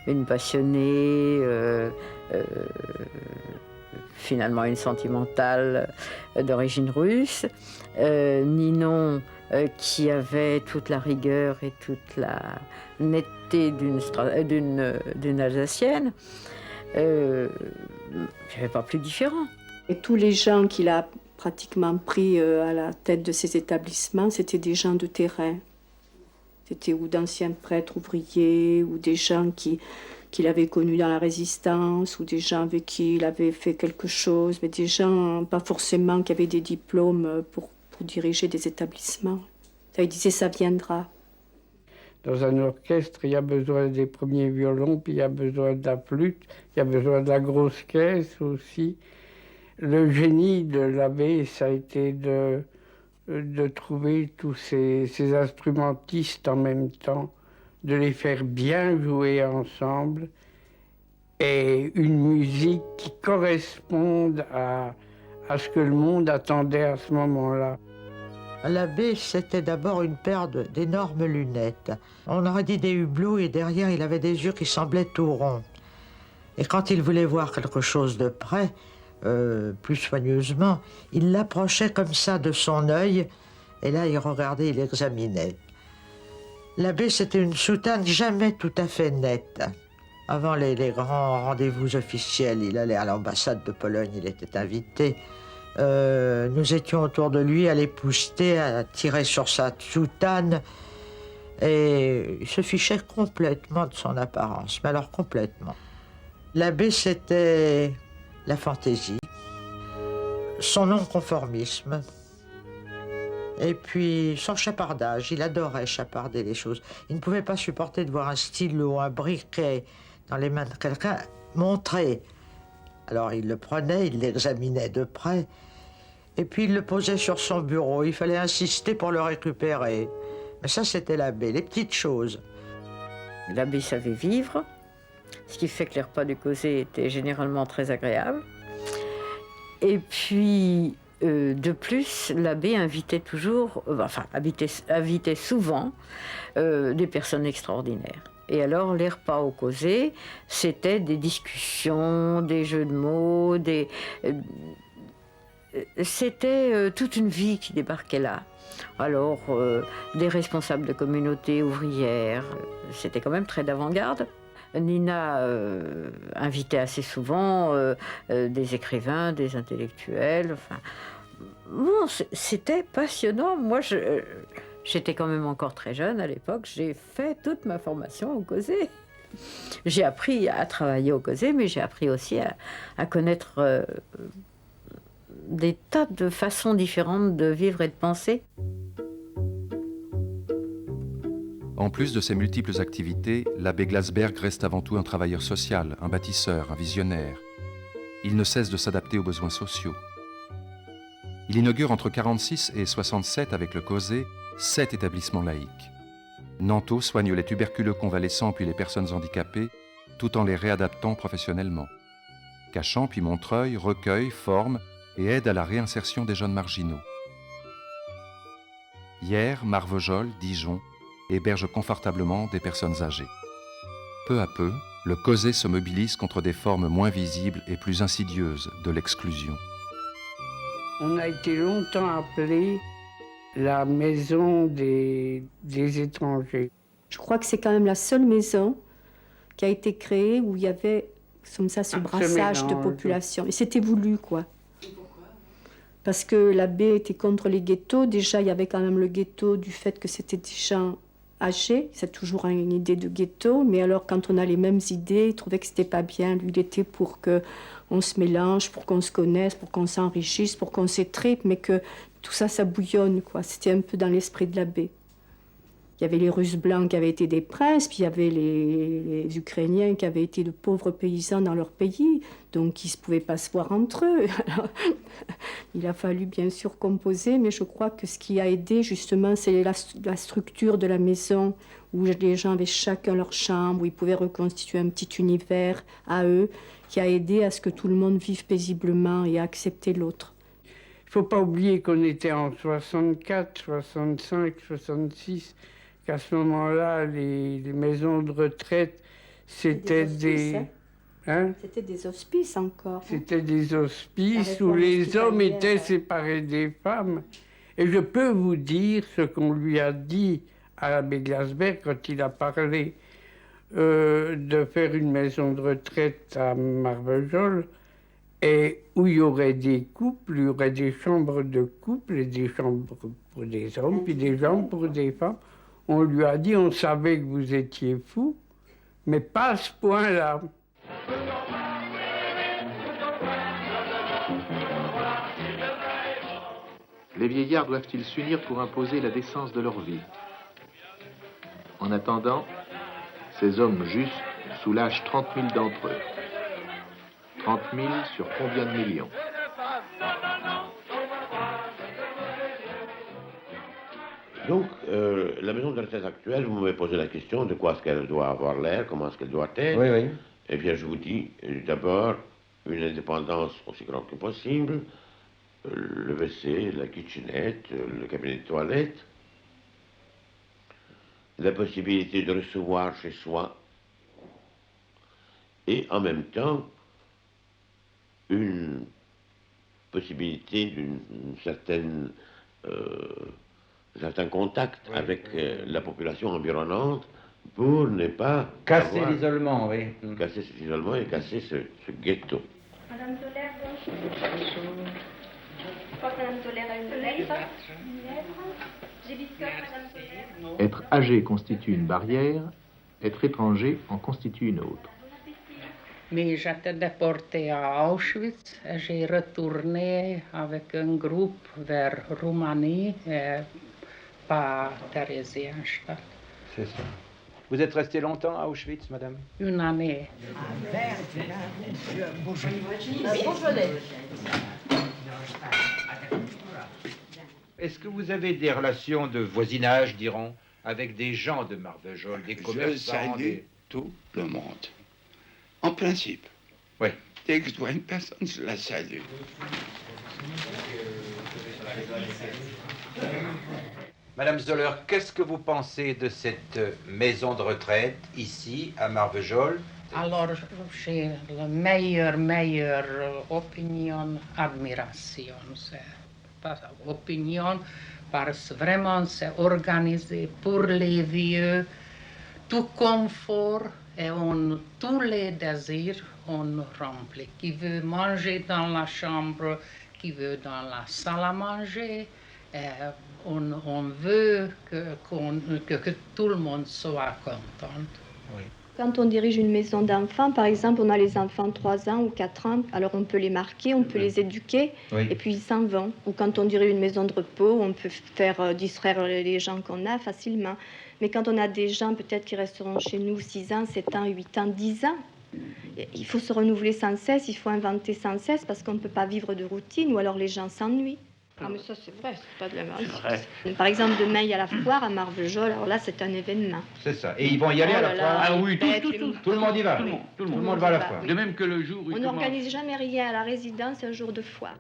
une passionnée, finalement une sentimentale d'origine russe. Ninon qui avait toute la rigueur et toute la netteté d'une Alsacienne. Il n'y avait pas plus différent. Et tous les gens qu'il a pratiquement pris à la tête de ces établissements, c'était des gens de terrain. C'était ou d'anciens prêtres ouvriers, ou des gens qu'il avait connus dans la résistance, ou des gens avec qui il avait fait quelque chose, mais des gens pas forcément qui avaient des diplômes pour diriger des établissements. Ça, il disait, ça viendra. Dans un orchestre, il y a besoin des premiers violons, puis il y a besoin de la flûte, il y a besoin de la grosse caisse aussi. Le génie de l'abbé, ça a été de trouver tous ces instrumentistes en même temps, de les faire bien jouer ensemble, et une musique qui corresponde à ce que le monde attendait à ce moment-là. L'abbé, c'était d'abord une paire d'énormes lunettes. On aurait dit des hublots, et derrière, il avait des yeux qui semblaient tout ronds. Et quand il voulait voir quelque chose de près, plus soigneusement, il l'approchait comme ça de son œil, et là, il regardait, il examinait. L'abbé, c'était une soutane jamais tout à fait nette. Avant les grands rendez-vous officiels, il allait à l'ambassade de Pologne, il était invité. Nous étions autour de lui à l'épousseter, à tirer sur sa soutane, et il se fichait complètement de son apparence, mais alors complètement. L'abbé, c'était la fantaisie, son non-conformisme, et puis son chapardage. Il adorait chaparder les choses. Il ne pouvait pas supporter de voir un stylo, un briquet dans les mains de quelqu'un montré. Alors il le prenait, il l'examinait de près, et puis il le posait sur son bureau. Il fallait insister pour le récupérer. Mais ça, c'était l'abbé, les petites choses. L'abbé savait vivre, ce qui fait que les repas du causé étaient généralement très agréables. Et puis, de plus, l'abbé invitait toujours, invitait souvent des personnes extraordinaires. Et alors, les repas au causé, c'était des discussions, des jeux de mots, c'était toute une vie qui débarquait là. Alors, des responsables de communautés ouvrières, c'était quand même très d'avant-garde. Nina invitait assez souvent des écrivains, des intellectuels. Enfin, bon, c'était passionnant. Moi, j'étais quand même encore très jeune à l'époque. J'ai fait toute ma formation au causé. J'ai appris à travailler au causé, mais j'ai appris aussi à connaître des tas de façons différentes de vivre et de penser. En plus de ses multiples activités, l'abbé Glasberg reste avant tout un travailleur social, un bâtisseur, un visionnaire. Il ne cesse de s'adapter aux besoins sociaux. Il inaugure entre 1946 et 1967 avec le causé 7 établissements laïques. Nanteau soigne les tuberculeux convalescents puis les personnes handicapées, tout en les réadaptant professionnellement. Cachan puis Montreuil recueille, forme et aide à la réinsertion des jeunes marginaux. Hyères, Marvejols, Dijon héberge confortablement des personnes âgées. Peu à peu, le causé se mobilise contre des formes moins visibles et plus insidieuses de l'exclusion. On a été longtemps appelé la maison des étrangers. Je crois que c'est quand même la seule maison qui a été créée où il y avait comme ça ce brassage de population. Et c'était voulu, quoi. Parce que l'abbé était contre les ghettos. Déjà, il y avait quand même le ghetto du fait que c'était des gens âgés. C'est toujours une idée de ghetto. Mais alors, quand on a les mêmes idées, il trouvait que c'était pas bien. Lui, il était pour qu'on se mélange, pour qu'on se connaisse, pour qu'on s'enrichisse, pour qu'on s'étripe, mais que tout ça, ça bouillonne, quoi. C'était un peu dans l'esprit de l'abbé. Il y avait les Russes blancs qui avaient été des princes, puis il y avait les Ukrainiens qui avaient été de pauvres paysans dans leur pays, donc ils ne pouvaient pas se voir entre eux. Alors, il a fallu bien sûr composer, mais je crois que ce qui a aidé justement, c'est la structure de la maison, où les gens avaient chacun leur chambre, où ils pouvaient reconstituer un petit univers à eux, qui a aidé à ce que tout le monde vive paisiblement et à accepter l'autre. Il ne faut pas oublier qu'on était en 64, 65, 66, qu'à ce moment-là, les maisons de retraite, c'était des... Hein? C'était des hospices encore. C'était des hospices où les hommes étaient séparés des femmes. Et je peux vous dire ce qu'on lui a dit à l'abbé Glasberg quand il a parlé de faire une maison de retraite à Marvejols, et où il y aurait des couples, il y aurait des chambres de couple et des chambres pour des hommes, puis des chambres pour des femmes. On lui a dit, on savait que vous étiez fou, mais pas à ce point-là. Les vieillards doivent-ils s'unir pour imposer la décence de leur vie? En attendant, ces hommes justes soulagent 30 000 d'entre eux. 30 000 sur combien de millions? Donc, la maison de retraite actuelle, vous m'avez posé la question de quoi est-ce qu'elle doit avoir l'air, comment est-ce qu'elle doit être. Oui, oui. Eh bien, je vous dis, d'abord, une indépendance aussi grande que possible, le WC, la kitchenette, le cabinet de toilette, la possibilité de recevoir chez soi, et en même temps, une possibilité d'un certain contact avec la population environnante pour ne pas casser l'isolement, oui. Casser cet isolement et casser ce ghetto. Madame Tolaire, je crois que Madame Tolaire a une lettre. J'ai biscotte, Madame Tolaire. Être âgé constitue une barrière, être étranger en constitue une autre. Mais j'étais déporté à Auschwitz et j'ai retourné avec un groupe vers Roumanie et par Theresienstadt. C'est ça. Vous êtes resté longtemps à Auschwitz, madame? Une année. Est-ce que vous avez des relations de voisinage, dirons, avec des gens de Marvejols, des commerçants? Je salue tout le monde. En principe. Oui. dès que je vois une personne, je la salue. Madame Zoller, qu'est-ce que vous pensez de cette maison de retraite ici à Marvejols? Alors, j'ai la meilleure opinion, admiration. C'est pas opinion, parce que vraiment c'est organisé pour les vieux, tout confort et tous les désirs on remplit. Qui veut manger dans la chambre, qui veut dans la salle à manger, on veut que tout le monde soit content. Oui. Quand on dirige une maison d'enfants, par exemple, on a les enfants de 3 ans ou 4 ans, alors on peut les marquer, on peut les éduquer, Oui. et puis ils s'en vont. Ou quand on dirige une maison de repos, on peut faire distraire les gens qu'on a facilement. Mais quand on a des gens peut-être qui resteront chez nous 6 ans, 7 ans, 8 ans, 10 ans, il faut se renouveler sans cesse, il faut inventer sans cesse, parce qu'on ne peut pas vivre de routine, ou alors les gens s'ennuient. Ah mais ça c'est vrai, c'est pas de la magie. Par exemple, demain il y a la foire à Marvejols, alors là c'est un événement. C'est ça. Et ils vont y aller à la foire? Ah oui, tout le monde y va. Tout le monde va à la foire. Oui. De même que le jour où On n'organise jamais rien à la résidence un jour de foire.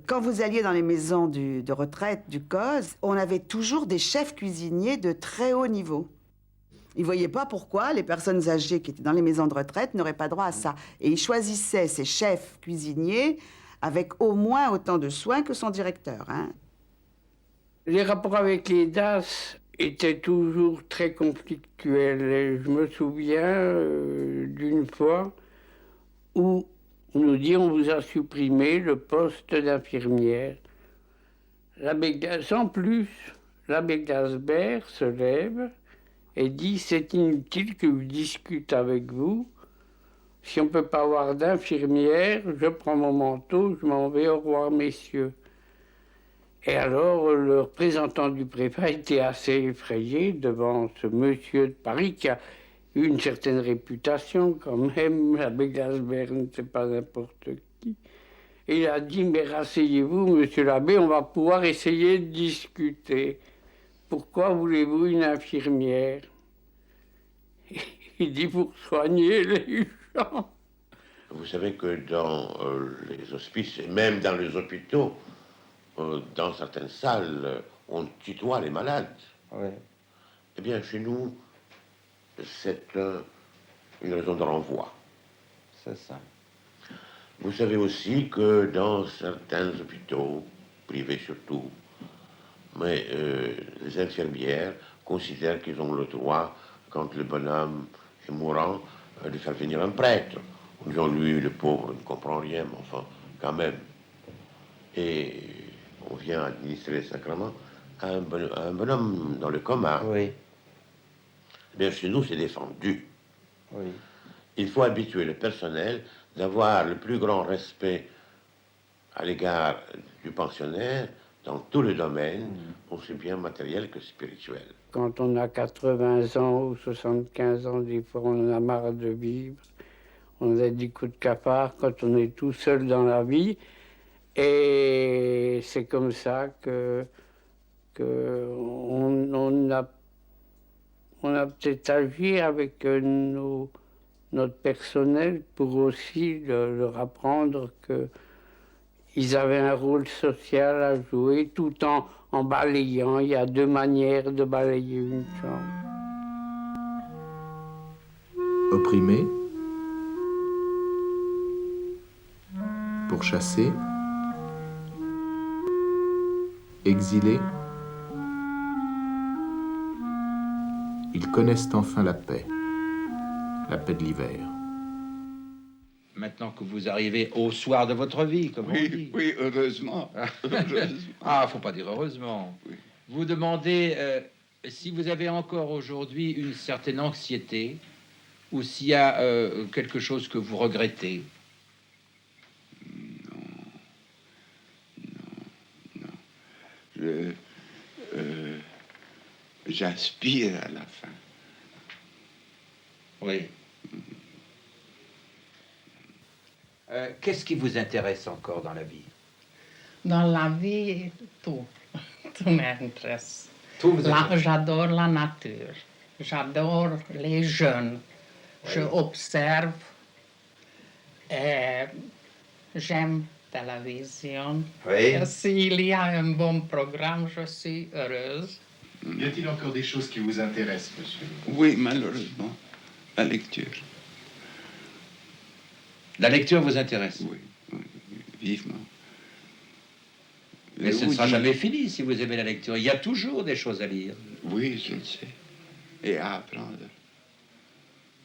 Quand vous alliez dans les maisons de retraite du COS, on avait toujours des chefs cuisiniers de très haut niveau. Ils ne voyaient pas pourquoi les personnes âgées qui étaient dans les maisons de retraite n'auraient pas droit à ça. Et ils choisissaient ces chefs cuisiniers avec au moins autant de soins que son directeur. Hein. Les rapports avec les DAS étaient toujours très conflictuels. Et je me souviens d'une fois où on nous dit on vous a supprimé le poste d'infirmière. Sans plus, l'abbé Gasbert se lève et dit c'est inutile que je discute avec vous. Si on ne peut pas avoir d'infirmière, je prends mon manteau, je m'en vais, au revoir messieurs. Et alors, le représentant du préfet était assez effrayé devant ce monsieur de Paris qui a eu une certaine réputation quand même. L'abbé Gasbert n'était pas n'importe qui. Et il a dit, mais rasseyez-vous, monsieur l'abbé, on va pouvoir essayer de discuter. Pourquoi voulez-vous une infirmière? Il dit, pour soigner les gens. Vous savez que dans les hospices, et même dans les hôpitaux, dans certaines salles, on tutoie les malades. Oui. Eh bien, chez nous, c'est une raison de renvoi. C'est ça. Vous savez aussi que dans certains hôpitaux, privés surtout, mais les infirmières considèrent qu'ils ont le droit, quand le bonhomme est mourant, de faire venir un prêtre. En disant, lui, le pauvre, ne comprend rien, mais enfin, quand même. Et on vient administrer les sacrements à un bonhomme dans le coma. Oui. Bien, chez nous, c'est défendu. Oui. Il faut habituer le personnel d'avoir le plus grand respect à l'égard du pensionnaire dans tous les domaines, aussi bien matériel que spirituel. Quand on a 80 ans ou 75 ans, des fois on en a marre de vivre. On a des coups de cafard quand on est tout seul dans la vie. Et c'est comme ça que on a peut-être agi avec notre personnel pour aussi leur apprendre qu'ils avaient un rôle social à jouer tout en balayant. Il y a 2 manières de balayer une chambre. Opprimé, pourchassé, exilés, ils connaissent enfin la paix de l'hiver. Maintenant que vous arrivez au soir de votre vie, comme on dit. Oui, heureusement. Ah, faut pas dire heureusement. Oui. Vous demandez si vous avez encore aujourd'hui une certaine anxiété ou s'il y a quelque chose que vous regrettez. Non. J'aspire à la fin. Oui. Qu'est-ce qui vous intéresse encore dans la vie? Dans la vie, tout. Tout m'intéresse. Tout vous intéresse. J'adore la nature. J'adore les jeunes. Oui. Je observe. j'aime télévision. Oui. S'il y a un bon programme, je suis heureuse. Y a-t-il encore des choses qui vous intéressent, monsieur? Oui, malheureusement, la lecture. La lecture vous intéresse? Oui, vivement. Mais ce ne sera jamais fini si vous aimez la lecture. Il y a toujours des choses à lire. Oui, je le sais. Et à apprendre.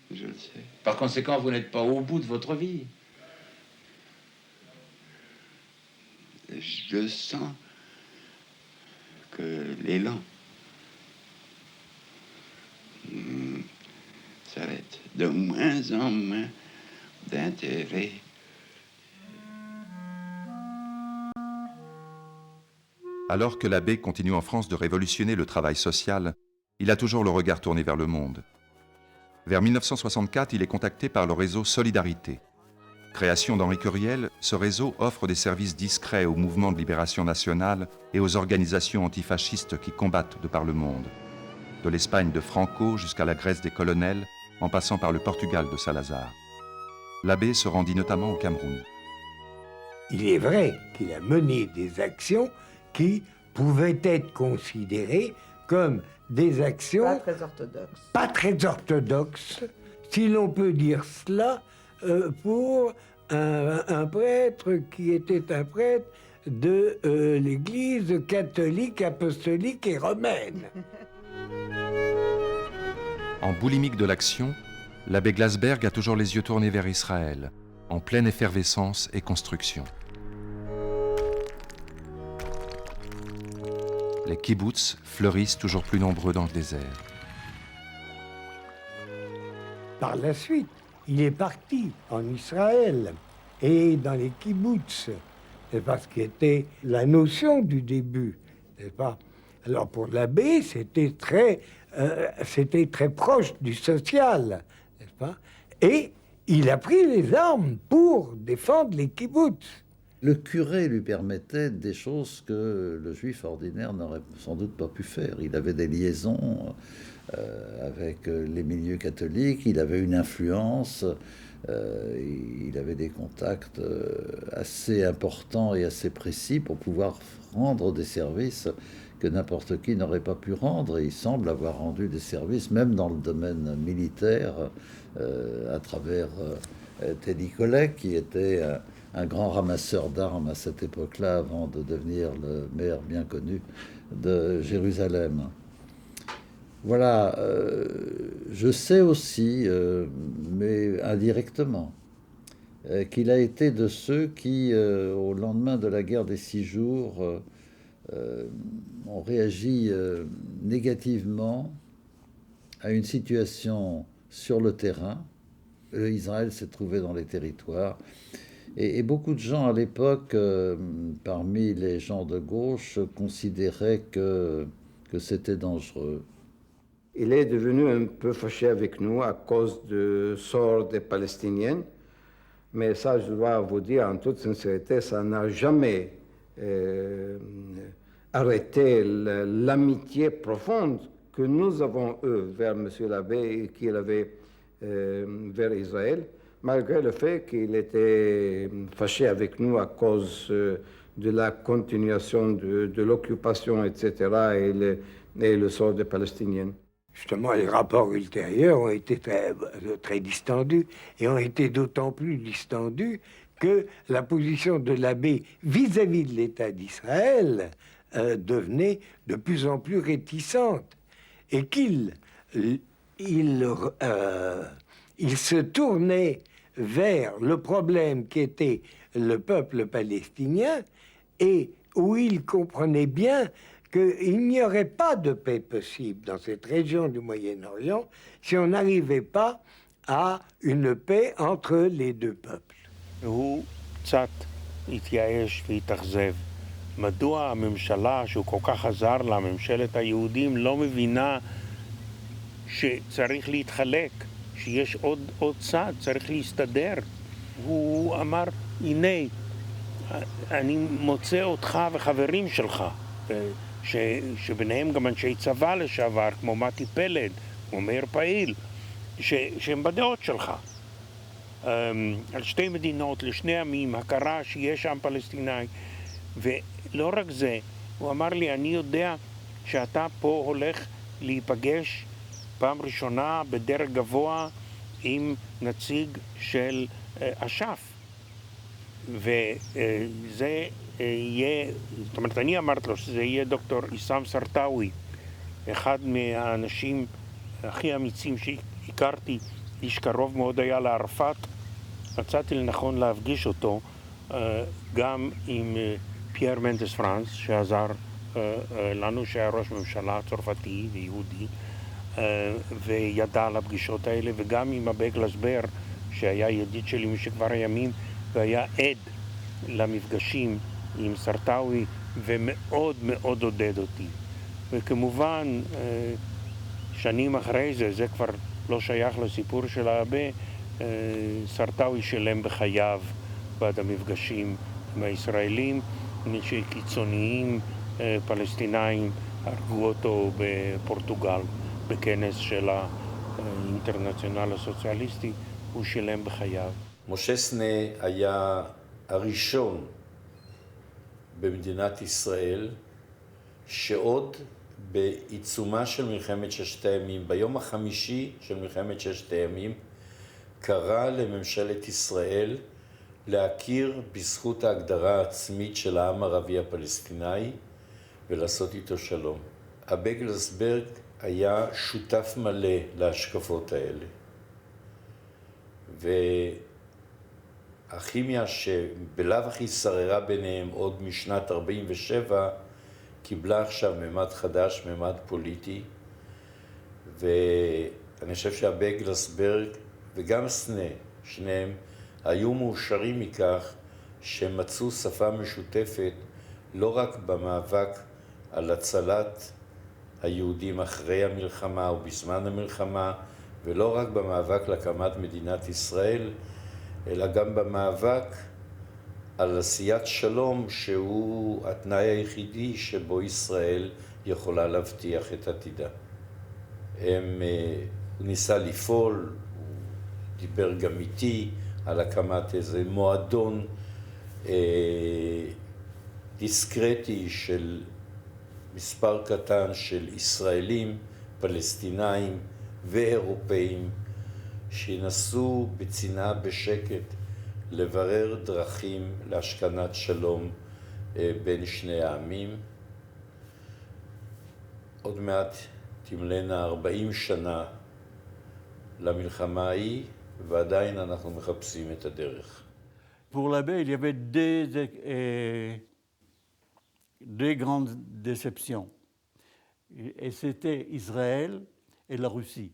Je le sais. Par conséquent, vous n'êtes pas au bout de votre vie. Je sens que l'élan s'arrête. De moins en moins d'intérêt. Alors que l'abbé continue en France de révolutionner le travail social, il a toujours le regard tourné vers le monde. Vers 1964, il est contacté par le réseau Solidarité. Création d'Henri Curiel, ce réseau offre des services discrets au mouvement de libération nationale et aux organisations antifascistes qui combattent de par le monde. De l'Espagne de Franco jusqu'à la Grèce des colonels, en passant par le Portugal de Salazar. L'abbé se rendit notamment au Cameroun. Il est vrai qu'il a mené des actions qui pouvaient être considérées comme des actions pas très orthodoxes, si l'on peut dire cela, pour un prêtre qui était un prêtre de l'Église catholique, apostolique et romaine. En boulimique de l'action, l'abbé Glasberg a toujours les yeux tournés vers Israël, en pleine effervescence et construction. Les kibboutz fleurissent toujours plus nombreux dans le désert. Par la suite, il est parti en Israël et dans les kibboutz. C'est parce qu'il était la notion du début, n'est-ce pas? Alors pour l'abbé, c'était très proche du social, n'est-ce pas? Et il a pris les armes pour défendre les kibboutz. Le curé lui permettait des choses que le juif ordinaire n'aurait sans doute pas pu faire. Il avait des liaisons avec les milieux catholiques, il avait une influence, il avait des contacts assez importants et assez précis pour pouvoir rendre des services que n'importe qui n'aurait pas pu rendre. Et il semble avoir rendu des services, même dans le domaine militaire, à travers Teddy Kollek, qui était un grand ramasseur d'armes à cette époque-là, avant de devenir le maire bien connu de Jérusalem. Voilà, je sais aussi, mais indirectement, qu'il a été de ceux qui, au lendemain de la guerre des 6 jours, ont réagi négativement à une situation sur le terrain. Israël s'est trouvé dans les territoires. Et beaucoup de gens à l'époque, parmi les gens de gauche, considéraient que c'était dangereux. Il est devenu un peu fâché avec nous à cause du sort des Palestiniens. Mais ça, je dois vous dire en toute sincérité, ça n'a jamais arrêté l'amitié profonde que nous avons eue vers M. l'abbé et qu'il avait vers Israël, malgré le fait qu'il était fâché avec nous à cause de la continuation de l'occupation, etc., et le sort des Palestiniens. Justement, les rapports ultérieurs ont été très distendus et ont été d'autant plus distendus que la position de l'abbé vis-à-vis de l'État d'Israël devenait de plus en plus réticente et qu'il se tournait vers le problème qui était le peuple palestinien et où il comprenait bien qu'il n'y aurait pas de paix possible dans cette région du Moyen-Orient si on n'arrivait pas à une paix entre les deux peuples. הוא קצת התייאש והתאכזב. מדוע הממשלה שהוא כל כך עזר לה, ממשלת היהודים, לא מבינה שצריך להתחלק, שיש עוד צד, צריך להסתדר. הוא אמר, הנה, אני מוצא אותך וחברים שלך, שביניהם גם אנשי צבא לשעבר, כמו מתי פלד, כמו מאיר פעיל, שהם בדעות שלך. על שתי מדינות לשני עמים, הכרה שיש עם פלסטיני. ולא רק זה, הוא אמר לי, אני יודע שאתה פה הולך להיפגש פעם ראשונה בדרג גבוה עם נציג של אש"ף. וזה יהיה, זאת אומרת, אני אמרתי לו שזה יהיה דוקטור איסאם סרטאווי, אחד מהאנשים הכי אמיצים שהכרתי, איש קרוב מאוד היה לערפאת. מצאתי לנכון להפגיש אותו גם עם פייר מנדס פרנס, שעזר לנו, שהיה ראש ממשלה צרפתי ויהודי, וידע על הפגישות האלה, וגם עם הבג לסבר, שהיה ידיד שלי משכבר הימים, והיה עד למפגשים עם סרטאווי, ומאוד מאוד עודד אותי. וכמובן, שנים אחרי זה, זה כבר לא שייך לסיפור של האבא, סרטאווי שלם בחייו בעד המפגשים עם הישראלים, שקיצוניים פלסטינאים הרגו אותו בפורטוגל בכנס של האינטרנציונל הסוציאליסטי, הוא שילם בחייו. משה סנה היה הראשון במדינת ישראל שעוד בעיצומה של מלחמת ששת הימים, ביום החמישי של מלחמת ששת הימים, קרא לממשלת ישראל להכיר בזכות ההגדרה העצמית של העם הערבי הפלסטיני ולעשות איתו שלום. הבג לסברג היה שותף מלא להשקפות האלה. והכימיה שבלאו הכי שררה ביניהם עוד משנת 47' קיבלה עכשיו ממד חדש, ממד פוליטי, ואני חושב שהבג לסברג וגם סנה, שניהם, היו מאושרים מכך שהם מצאו שפה משותפת לא רק במאבק על הצלת היהודים אחרי המלחמה או בזמן המלחמה, ולא רק במאבק להקמת מדינת ישראל, אלא גם במאבק על עשיית שלום, שהוא התנאי היחידי שבו ישראל יכולה להבטיח את עתידה. הוא ניסה לפעול, הוא דיבר גם איתי על הקמת איזה מועדון דיסקרטי של מספר קטן של ישראלים, פלסטינאים ואירופאים שינסו בצנעה בשקט לברר דרכים להשכנת שלום בין שני העמים. עוד מעט תמלאנה 40 שנה למלחמה ההיא, ועדיין אנחנו מחפשים את הדרך. Pour l'abbé, il y avait deux grandes déceptions. Et c'était Israël et la Russie.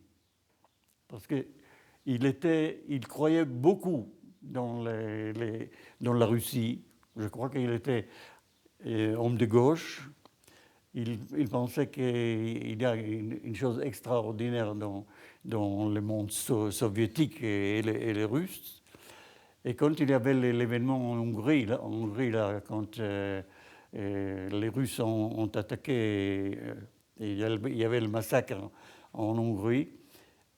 Parce qu'il croyait beaucoup dans la Russie. Je crois qu'il était homme de gauche. Il pensait qu'il y a une chose extraordinaire dans le monde soviétique et les Russes. Et quand il y avait l'événement en Hongrie, là, quand les Russes ont attaqué, il y avait le massacre en Hongrie,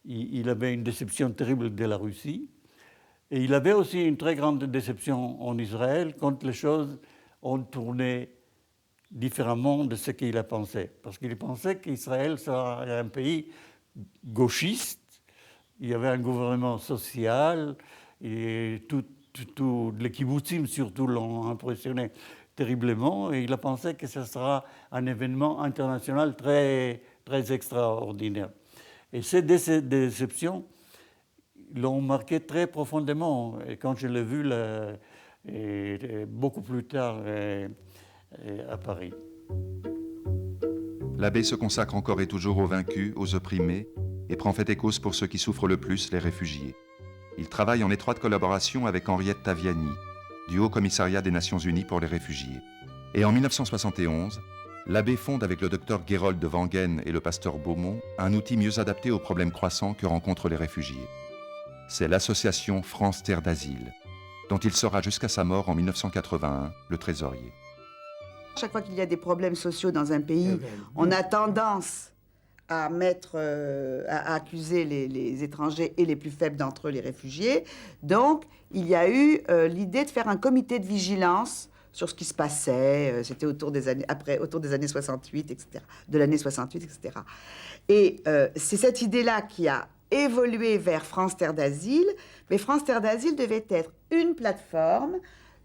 il avait une déception terrible de la Russie. Et il avait aussi une très grande déception en Israël quand les choses ont tourné différemment de ce qu'il a pensé. Parce qu'il pensait qu'Israël serait un pays gauchiste, il y avait un gouvernement social, et les kibbutzim surtout l'ont impressionné terriblement, et il a pensé que ce sera un événement international très, très extraordinaire. Et ces déceptions l'ont marqué très profondément. Et quand je l'ai vu beaucoup plus tard à Paris. L'abbé se consacre encore et toujours aux vaincus, aux opprimés, et prend fait et cause pour ceux qui souffrent le plus, les réfugiés. Il travaille en étroite collaboration avec Henriette Taviani, du Haut Commissariat des Nations Unies pour les réfugiés. Et en 1971, l'abbé fonde avec le docteur Gerold de Wangen et le pasteur Beaumont un outil mieux adapté aux problèmes croissants que rencontrent les réfugiés. C'est l'association France Terre d'Asile, dont il sera jusqu'à sa mort en 1981 le trésorier. Chaque fois qu'il y a des problèmes sociaux dans un pays, on a tendance à accuser les étrangers et les plus faibles d'entre eux, les réfugiés. Donc, il y a eu l'idée de faire un comité de vigilance sur ce qui se passait. C'était autour des années 68, etc. De l'année 68, etc. Et c'est cette idée-là qui a évolué vers France Terre d'Asile. Mais France Terre d'Asile devait être une plateforme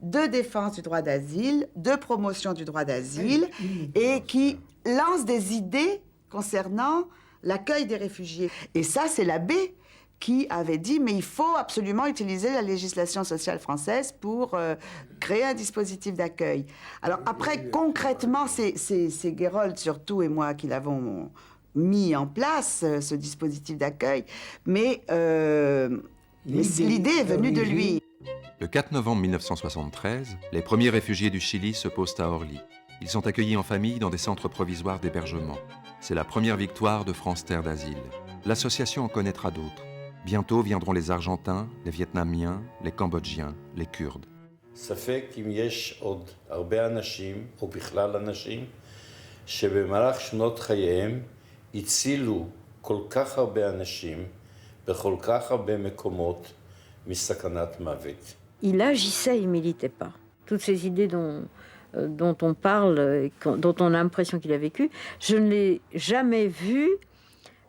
de défense du droit d'asile, de promotion du droit d'asile, et qui lance des idées concernant l'accueil des réfugiés. Et ça, c'est l'abbé qui avait dit, mais il faut absolument utiliser la législation sociale française pour créer un dispositif d'accueil. Alors après, concrètement, c'est Guérold surtout et moi qui l'avons mis en place, ce dispositif d'accueil, mais l'idée est venue de lui. Le 4 novembre 1973, les premiers réfugiés du Chili se posent à Orly. Ils sont accueillis en famille dans des centres provisoires d'hébergement. C'est la première victoire de France Terre d'Asile. L'association en connaîtra d'autres. Bientôt viendront les Argentins, les Vietnamiens, les Cambodgiens, les Kurdes. ספק אם יש עוד הרבה אנשים, או בכלל אנשים, שבמהלך שנות חייהם הצילו כל כך הרבה אנשים, בכל כך הרבה מקומות, מסכנת מוות. Il agissait, il ne militait pas. Toutes ces idées dont on parle, dont on a l'impression qu'il a vécu, je ne l'ai jamais vu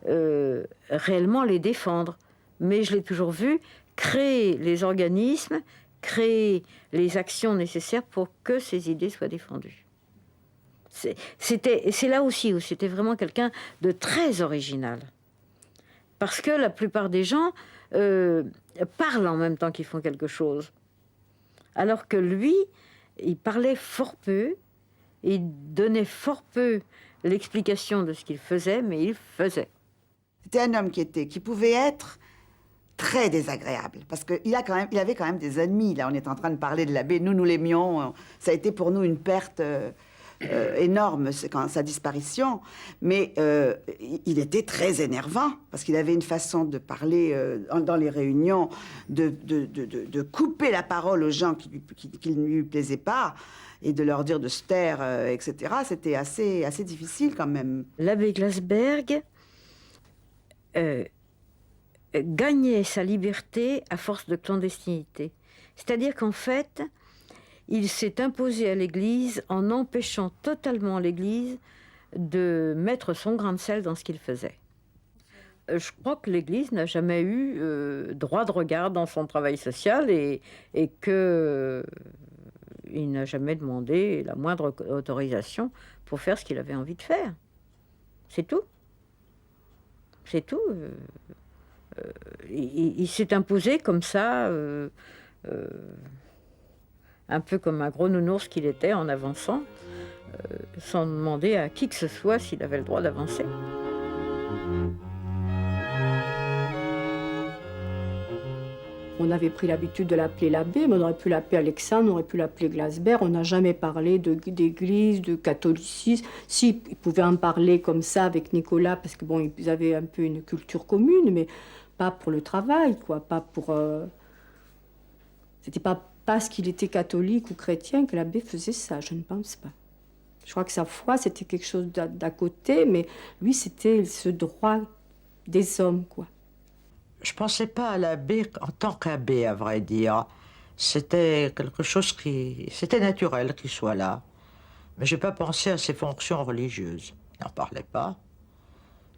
réellement les défendre. Mais je l'ai toujours vu créer les organismes, créer les actions nécessaires pour que ces idées soient défendues. C'est là aussi où c'était vraiment quelqu'un de très original. Parce que la plupart des gens parlent en même temps qu'ils font quelque chose. Alors que lui, il parlait fort peu, il donnait fort peu l'explication de ce qu'il faisait, mais il faisait. C'était un homme qui pouvait être très désagréable, parce qu'il avait quand même des ennemis. Là, on est en train de parler de l'abbé, nous l'aimions, ça a été pour nous une perte énorme quand sa disparition, mais il était très énervant, parce qu'il avait une façon de parler dans les réunions, de couper la parole aux gens qui ne lui plaisaient pas, et de leur dire de se taire, etc. C'était assez difficile quand même. L'abbé Glasberg gagnait sa liberté à force de clandestinité. C'est-à-dire qu'en fait, il s'est imposé à l'Église en empêchant totalement l'Église de mettre son grain de sel dans ce qu'il faisait. Je crois que l'Église n'a jamais eu droit de regard dans son travail social et qu'il n'a jamais demandé la moindre autorisation pour faire ce qu'il avait envie de faire. C'est tout. C'est tout. Il s'est imposé comme ça, un peu comme un gros nounours qu'il était en avançant, sans demander à qui que ce soit s'il avait le droit d'avancer. On avait pris l'habitude de l'appeler l'abbé, mais on aurait pu l'appeler Alexandre, on aurait pu l'appeler Glasberg. On n'a jamais parlé d'église, de catholicisme. Si, ils pouvaient en parler comme ça avec Nicolas, parce que bon, ils avaient un peu une culture commune, mais pas pour le travail, quoi, pas pour... C'était pas parce qu'il était catholique ou chrétien que l'abbé faisait ça, je ne pense pas. Je crois que sa foi, c'était quelque chose d'à côté, mais lui, c'était ce droit des hommes, quoi. Je ne pensais pas à l'abbé en tant qu'abbé, à vrai dire. C'était quelque chose qui... C'était naturel qu'il soit là. Mais je n'ai pas pensé à ses fonctions religieuses. Il n'en parlait pas.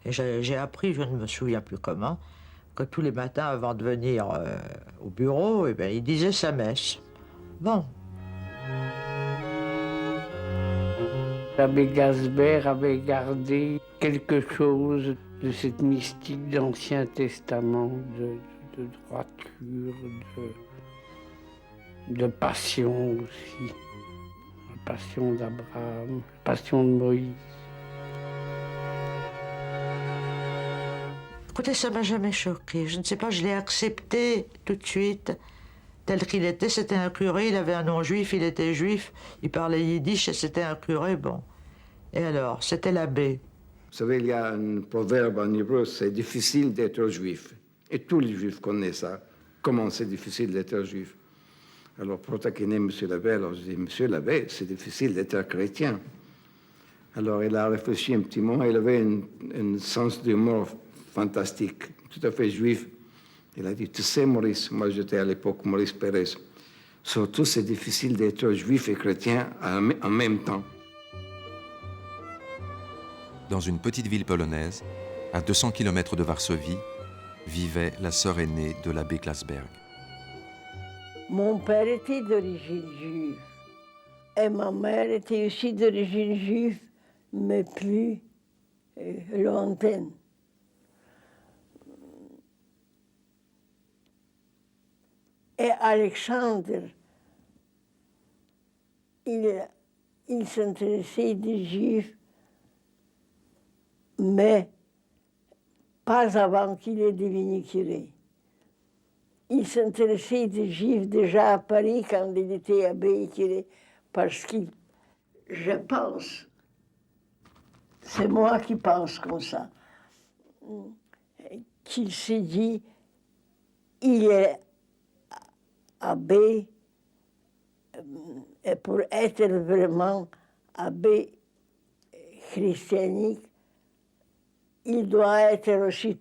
Et j'ai appris, je ne me souviens plus comment, que tous les matins, avant de venir au bureau, eh bien, il disait sa messe. Bon. L'abbé Glasberg avait gardé quelque chose de cette mystique d'Ancien Testament, de droiture, de passion aussi. La passion d'Abraham, la passion de Moïse. Écoutez, ça ne m'a jamais choqué. Je ne sais pas, je l'ai accepté tout de suite, tel qu'il était. C'était un curé, il avait un nom juif, il était juif, il parlait yiddish et c'était un curé, bon. Et alors, c'était l'abbé. Vous savez, il y a un proverbe en hébreu, c'est difficile d'être juif. Et tous les juifs connaissent ça. Comment c'est difficile d'être juif? Alors, pour taquiner M. l'abbé, alors je dis, M. l'abbé, c'est difficile d'être chrétien. Alors il a réfléchi un petit moment, il avait un sens d'humour fantastique, tout à fait juif. Il a dit, tu sais Maurice, moi j'étais à l'époque Maurice Pérez, surtout c'est difficile d'être juif et chrétien en même temps. Dans une petite ville polonaise, à 200 km de Varsovie, vivait la sœur aînée de l'abbé Glasberg. Mon père était d'origine juive et ma mère était aussi d'origine juive, mais plus lointaine. Et Alexandre, il s'intéressait des juifs, mais pas avant qu'il ait devenu curé. Il s'intéressait des juifs déjà à Paris quand il était abbé et curé, parce que je pense, c'est moi qui pense comme ça, qu'il s'est dit, il est abbé, et pour être vraiment abbé christianique, il doit être aussi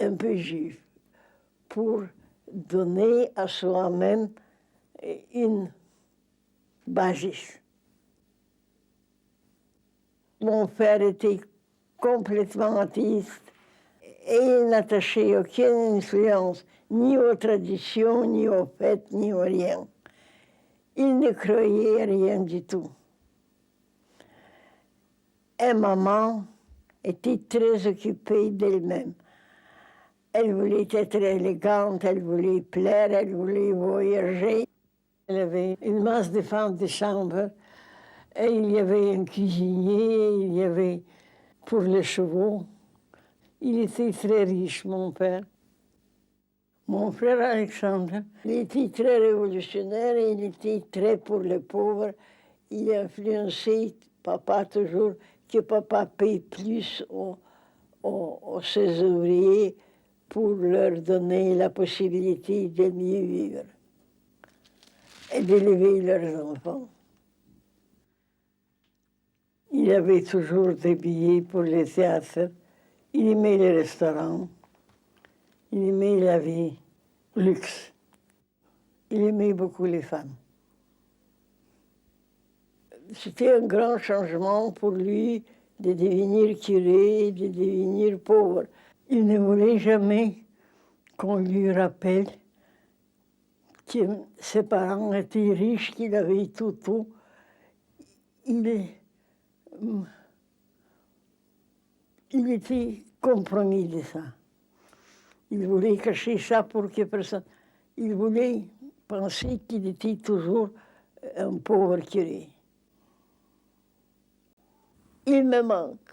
un peu juif pour donner à soi-même une basis. Mon père était complètement athéiste et il n'attachait aucune influence ni aux traditions, ni aux fêtes, ni aux rien. Il ne croyait rien du tout. Et maman était très occupée d'elle-même. Elle voulait être élégante, elle voulait plaire, elle voulait voyager. Elle avait une masse de femmes de chambre, et il y avait un cuisinier, il y avait pour les chevaux. Il était très riche, mon père. Mon frère Alexandre, il était très révolutionnaire, il était très pour les pauvres. Il influençait papa toujours, que papa paye plus ses ouvriers pour leur donner la possibilité de mieux vivre et d'élever leurs enfants. Il avait toujours des billets pour les théâtres, il aimait les restaurants, il aimait la vie luxe, il aimait beaucoup les femmes. C'était un grand changement pour lui de devenir curé, de devenir pauvre. Il ne voulait jamais qu'on lui rappelle que ses parents étaient riches, qu'il avait tout. Il était compromis de ça. Il voulait cacher ça pour que personne... Il voulait penser qu'il était toujours un pauvre curé. Il me manque.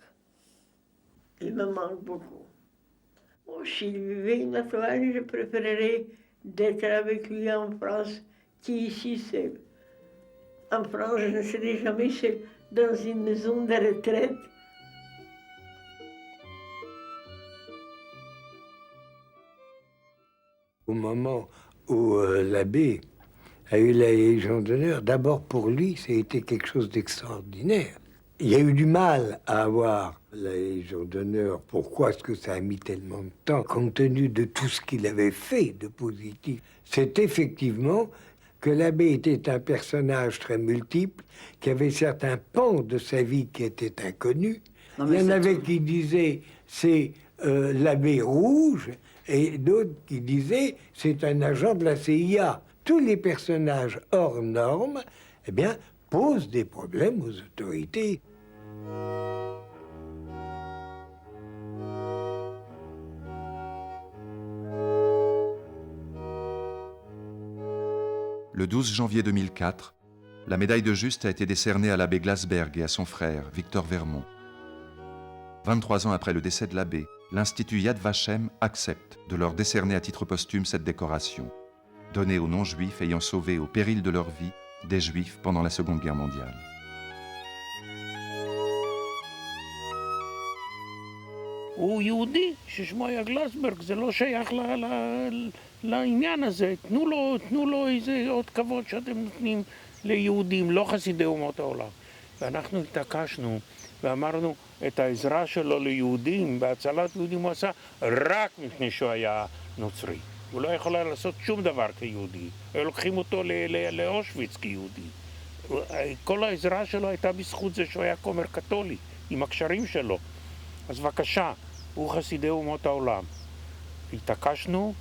Il me manque beaucoup. Oh, s'il vivait maintenant, je préférerais d'être avec lui en France qu'ici seul. En France, je ne serai jamais seule dans une maison de retraite. Au moment où l'abbé a eu la Légion d'honneur, d'abord pour lui, ça a été quelque chose d'extraordinaire. Il y a eu du mal à avoir la Légion d'honneur. Pourquoi est-ce que ça a mis tellement de temps, compte tenu de tout ce qu'il avait fait de positif? C'est effectivement que l'abbé était un personnage très multiple, qui avait certains pans de sa vie qui étaient inconnus. Il y en avait qui disaient c'est l'abbé rouge, et d'autres qui disaient c'est un agent de la CIA. Tous les personnages hors normes, eh bien, posent des problèmes aux autorités. Le 12 janvier 2004, la médaille de Juste a été décernée à l'abbé Glasberg et à son frère, Victor Vermont. 23 ans après le décès de l'abbé, l'Institut Yad Vashem accepte de leur décerner à titre posthume cette décoration, donnée aux non-juifs ayant sauvé au péril de leur vie des juifs pendant la Seconde Guerre mondiale. הוא יהודי, ששמו היה גלסברג, זה לא שייך לעניין הזה. תנו לו איזה עוד כבוד שאתם נותנים ליהודים, לא חסידי אומות העולם. ואנחנו התעקשנו, ואמרנו, את העזרה שלו ליהודים, בהצלת יהודים הוא עשה רק מפני שהוא היה נוצרי. הוא לא יכול היה לעשות שום דבר כיהודי. היו לוקחים אותו לאושוויץ כיהודי. כל העזרה שלו הייתה בזכות זה שהוא היה כומר קתולי, עם הקשרים שלו. אז בבקשה, הוא חסידי אומות העולם. התעקשנו,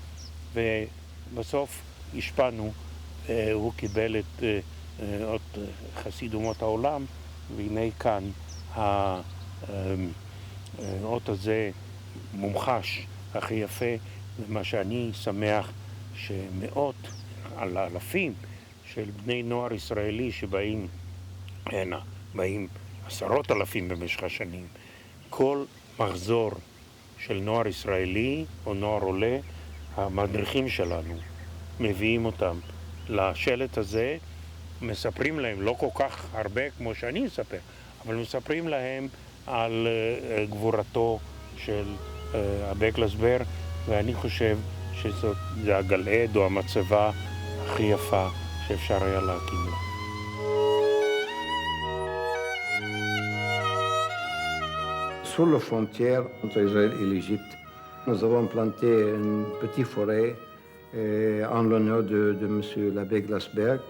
ובסוף השפענו, הוא קיבל את אות חסיד אומות העולם, והנה כאן האות הזה מומחש הכי יפה, ומה שאני שמח שמאות על אלפים של בני נוער ישראלי שבאים הנה, באים 10,000 במשך השנים. כל מחזור של נוער ישראלי או נוער עולה, המדריכים שלנו מביאים אותם לשלט הזה, מספרים להם, לא כל כך הרבה כמו שאני מספר, אבל מספרים להם על גבורתו של הבקלסברג, ואני חושב שזה הגלעד או המצבה הכי יפה שאפשר היה להקים לה. Sur la frontière entre Israël et l'Égypte, nous avons planté une petite forêt en l'honneur de M. l'abbé Glasberg.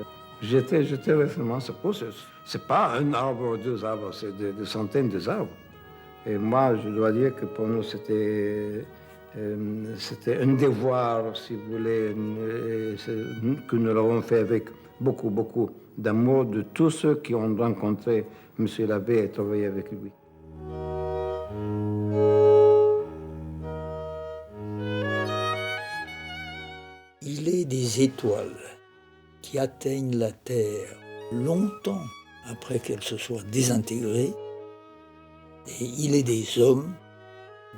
J'étais récemment, c'est pas un arbre ou deux arbres, c'est des centaines d'arbres. Et moi, je dois dire que pour nous, c'était un devoir, si vous voulez, que nous l'avons fait avec beaucoup, beaucoup d'amour de tous ceux qui ont rencontré M. l'abbé et travaillé avec lui. Il est des étoiles qui atteignent la Terre longtemps après qu'elle se soit désintégrée, et il est des hommes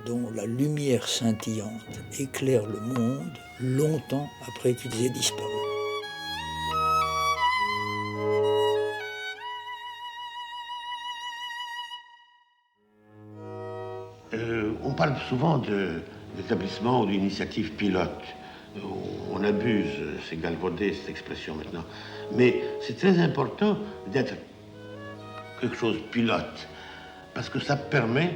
dont la lumière scintillante éclaire le monde longtemps après qu'ils aient disparu. On parle souvent d'établissement ou d'initiative pilote. On abuse, c'est galvaudé cette expression maintenant. Mais c'est très important d'être quelque chose de pilote, parce que ça permet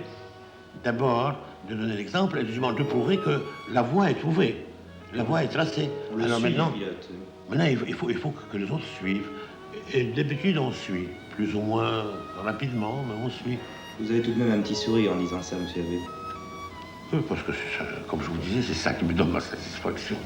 d'abord de donner l'exemple et de prouver que la voie est trouvée, la voie est tracée. Alors maintenant, il faut que les autres suivent. Et d'habitude, on suit, plus ou moins rapidement, mais on suit. Vous avez tout de même un petit sourire en disant ça, monsieur Abbé. Oui, parce que, comme je vous disais, c'est ça qui me donne ma satisfaction.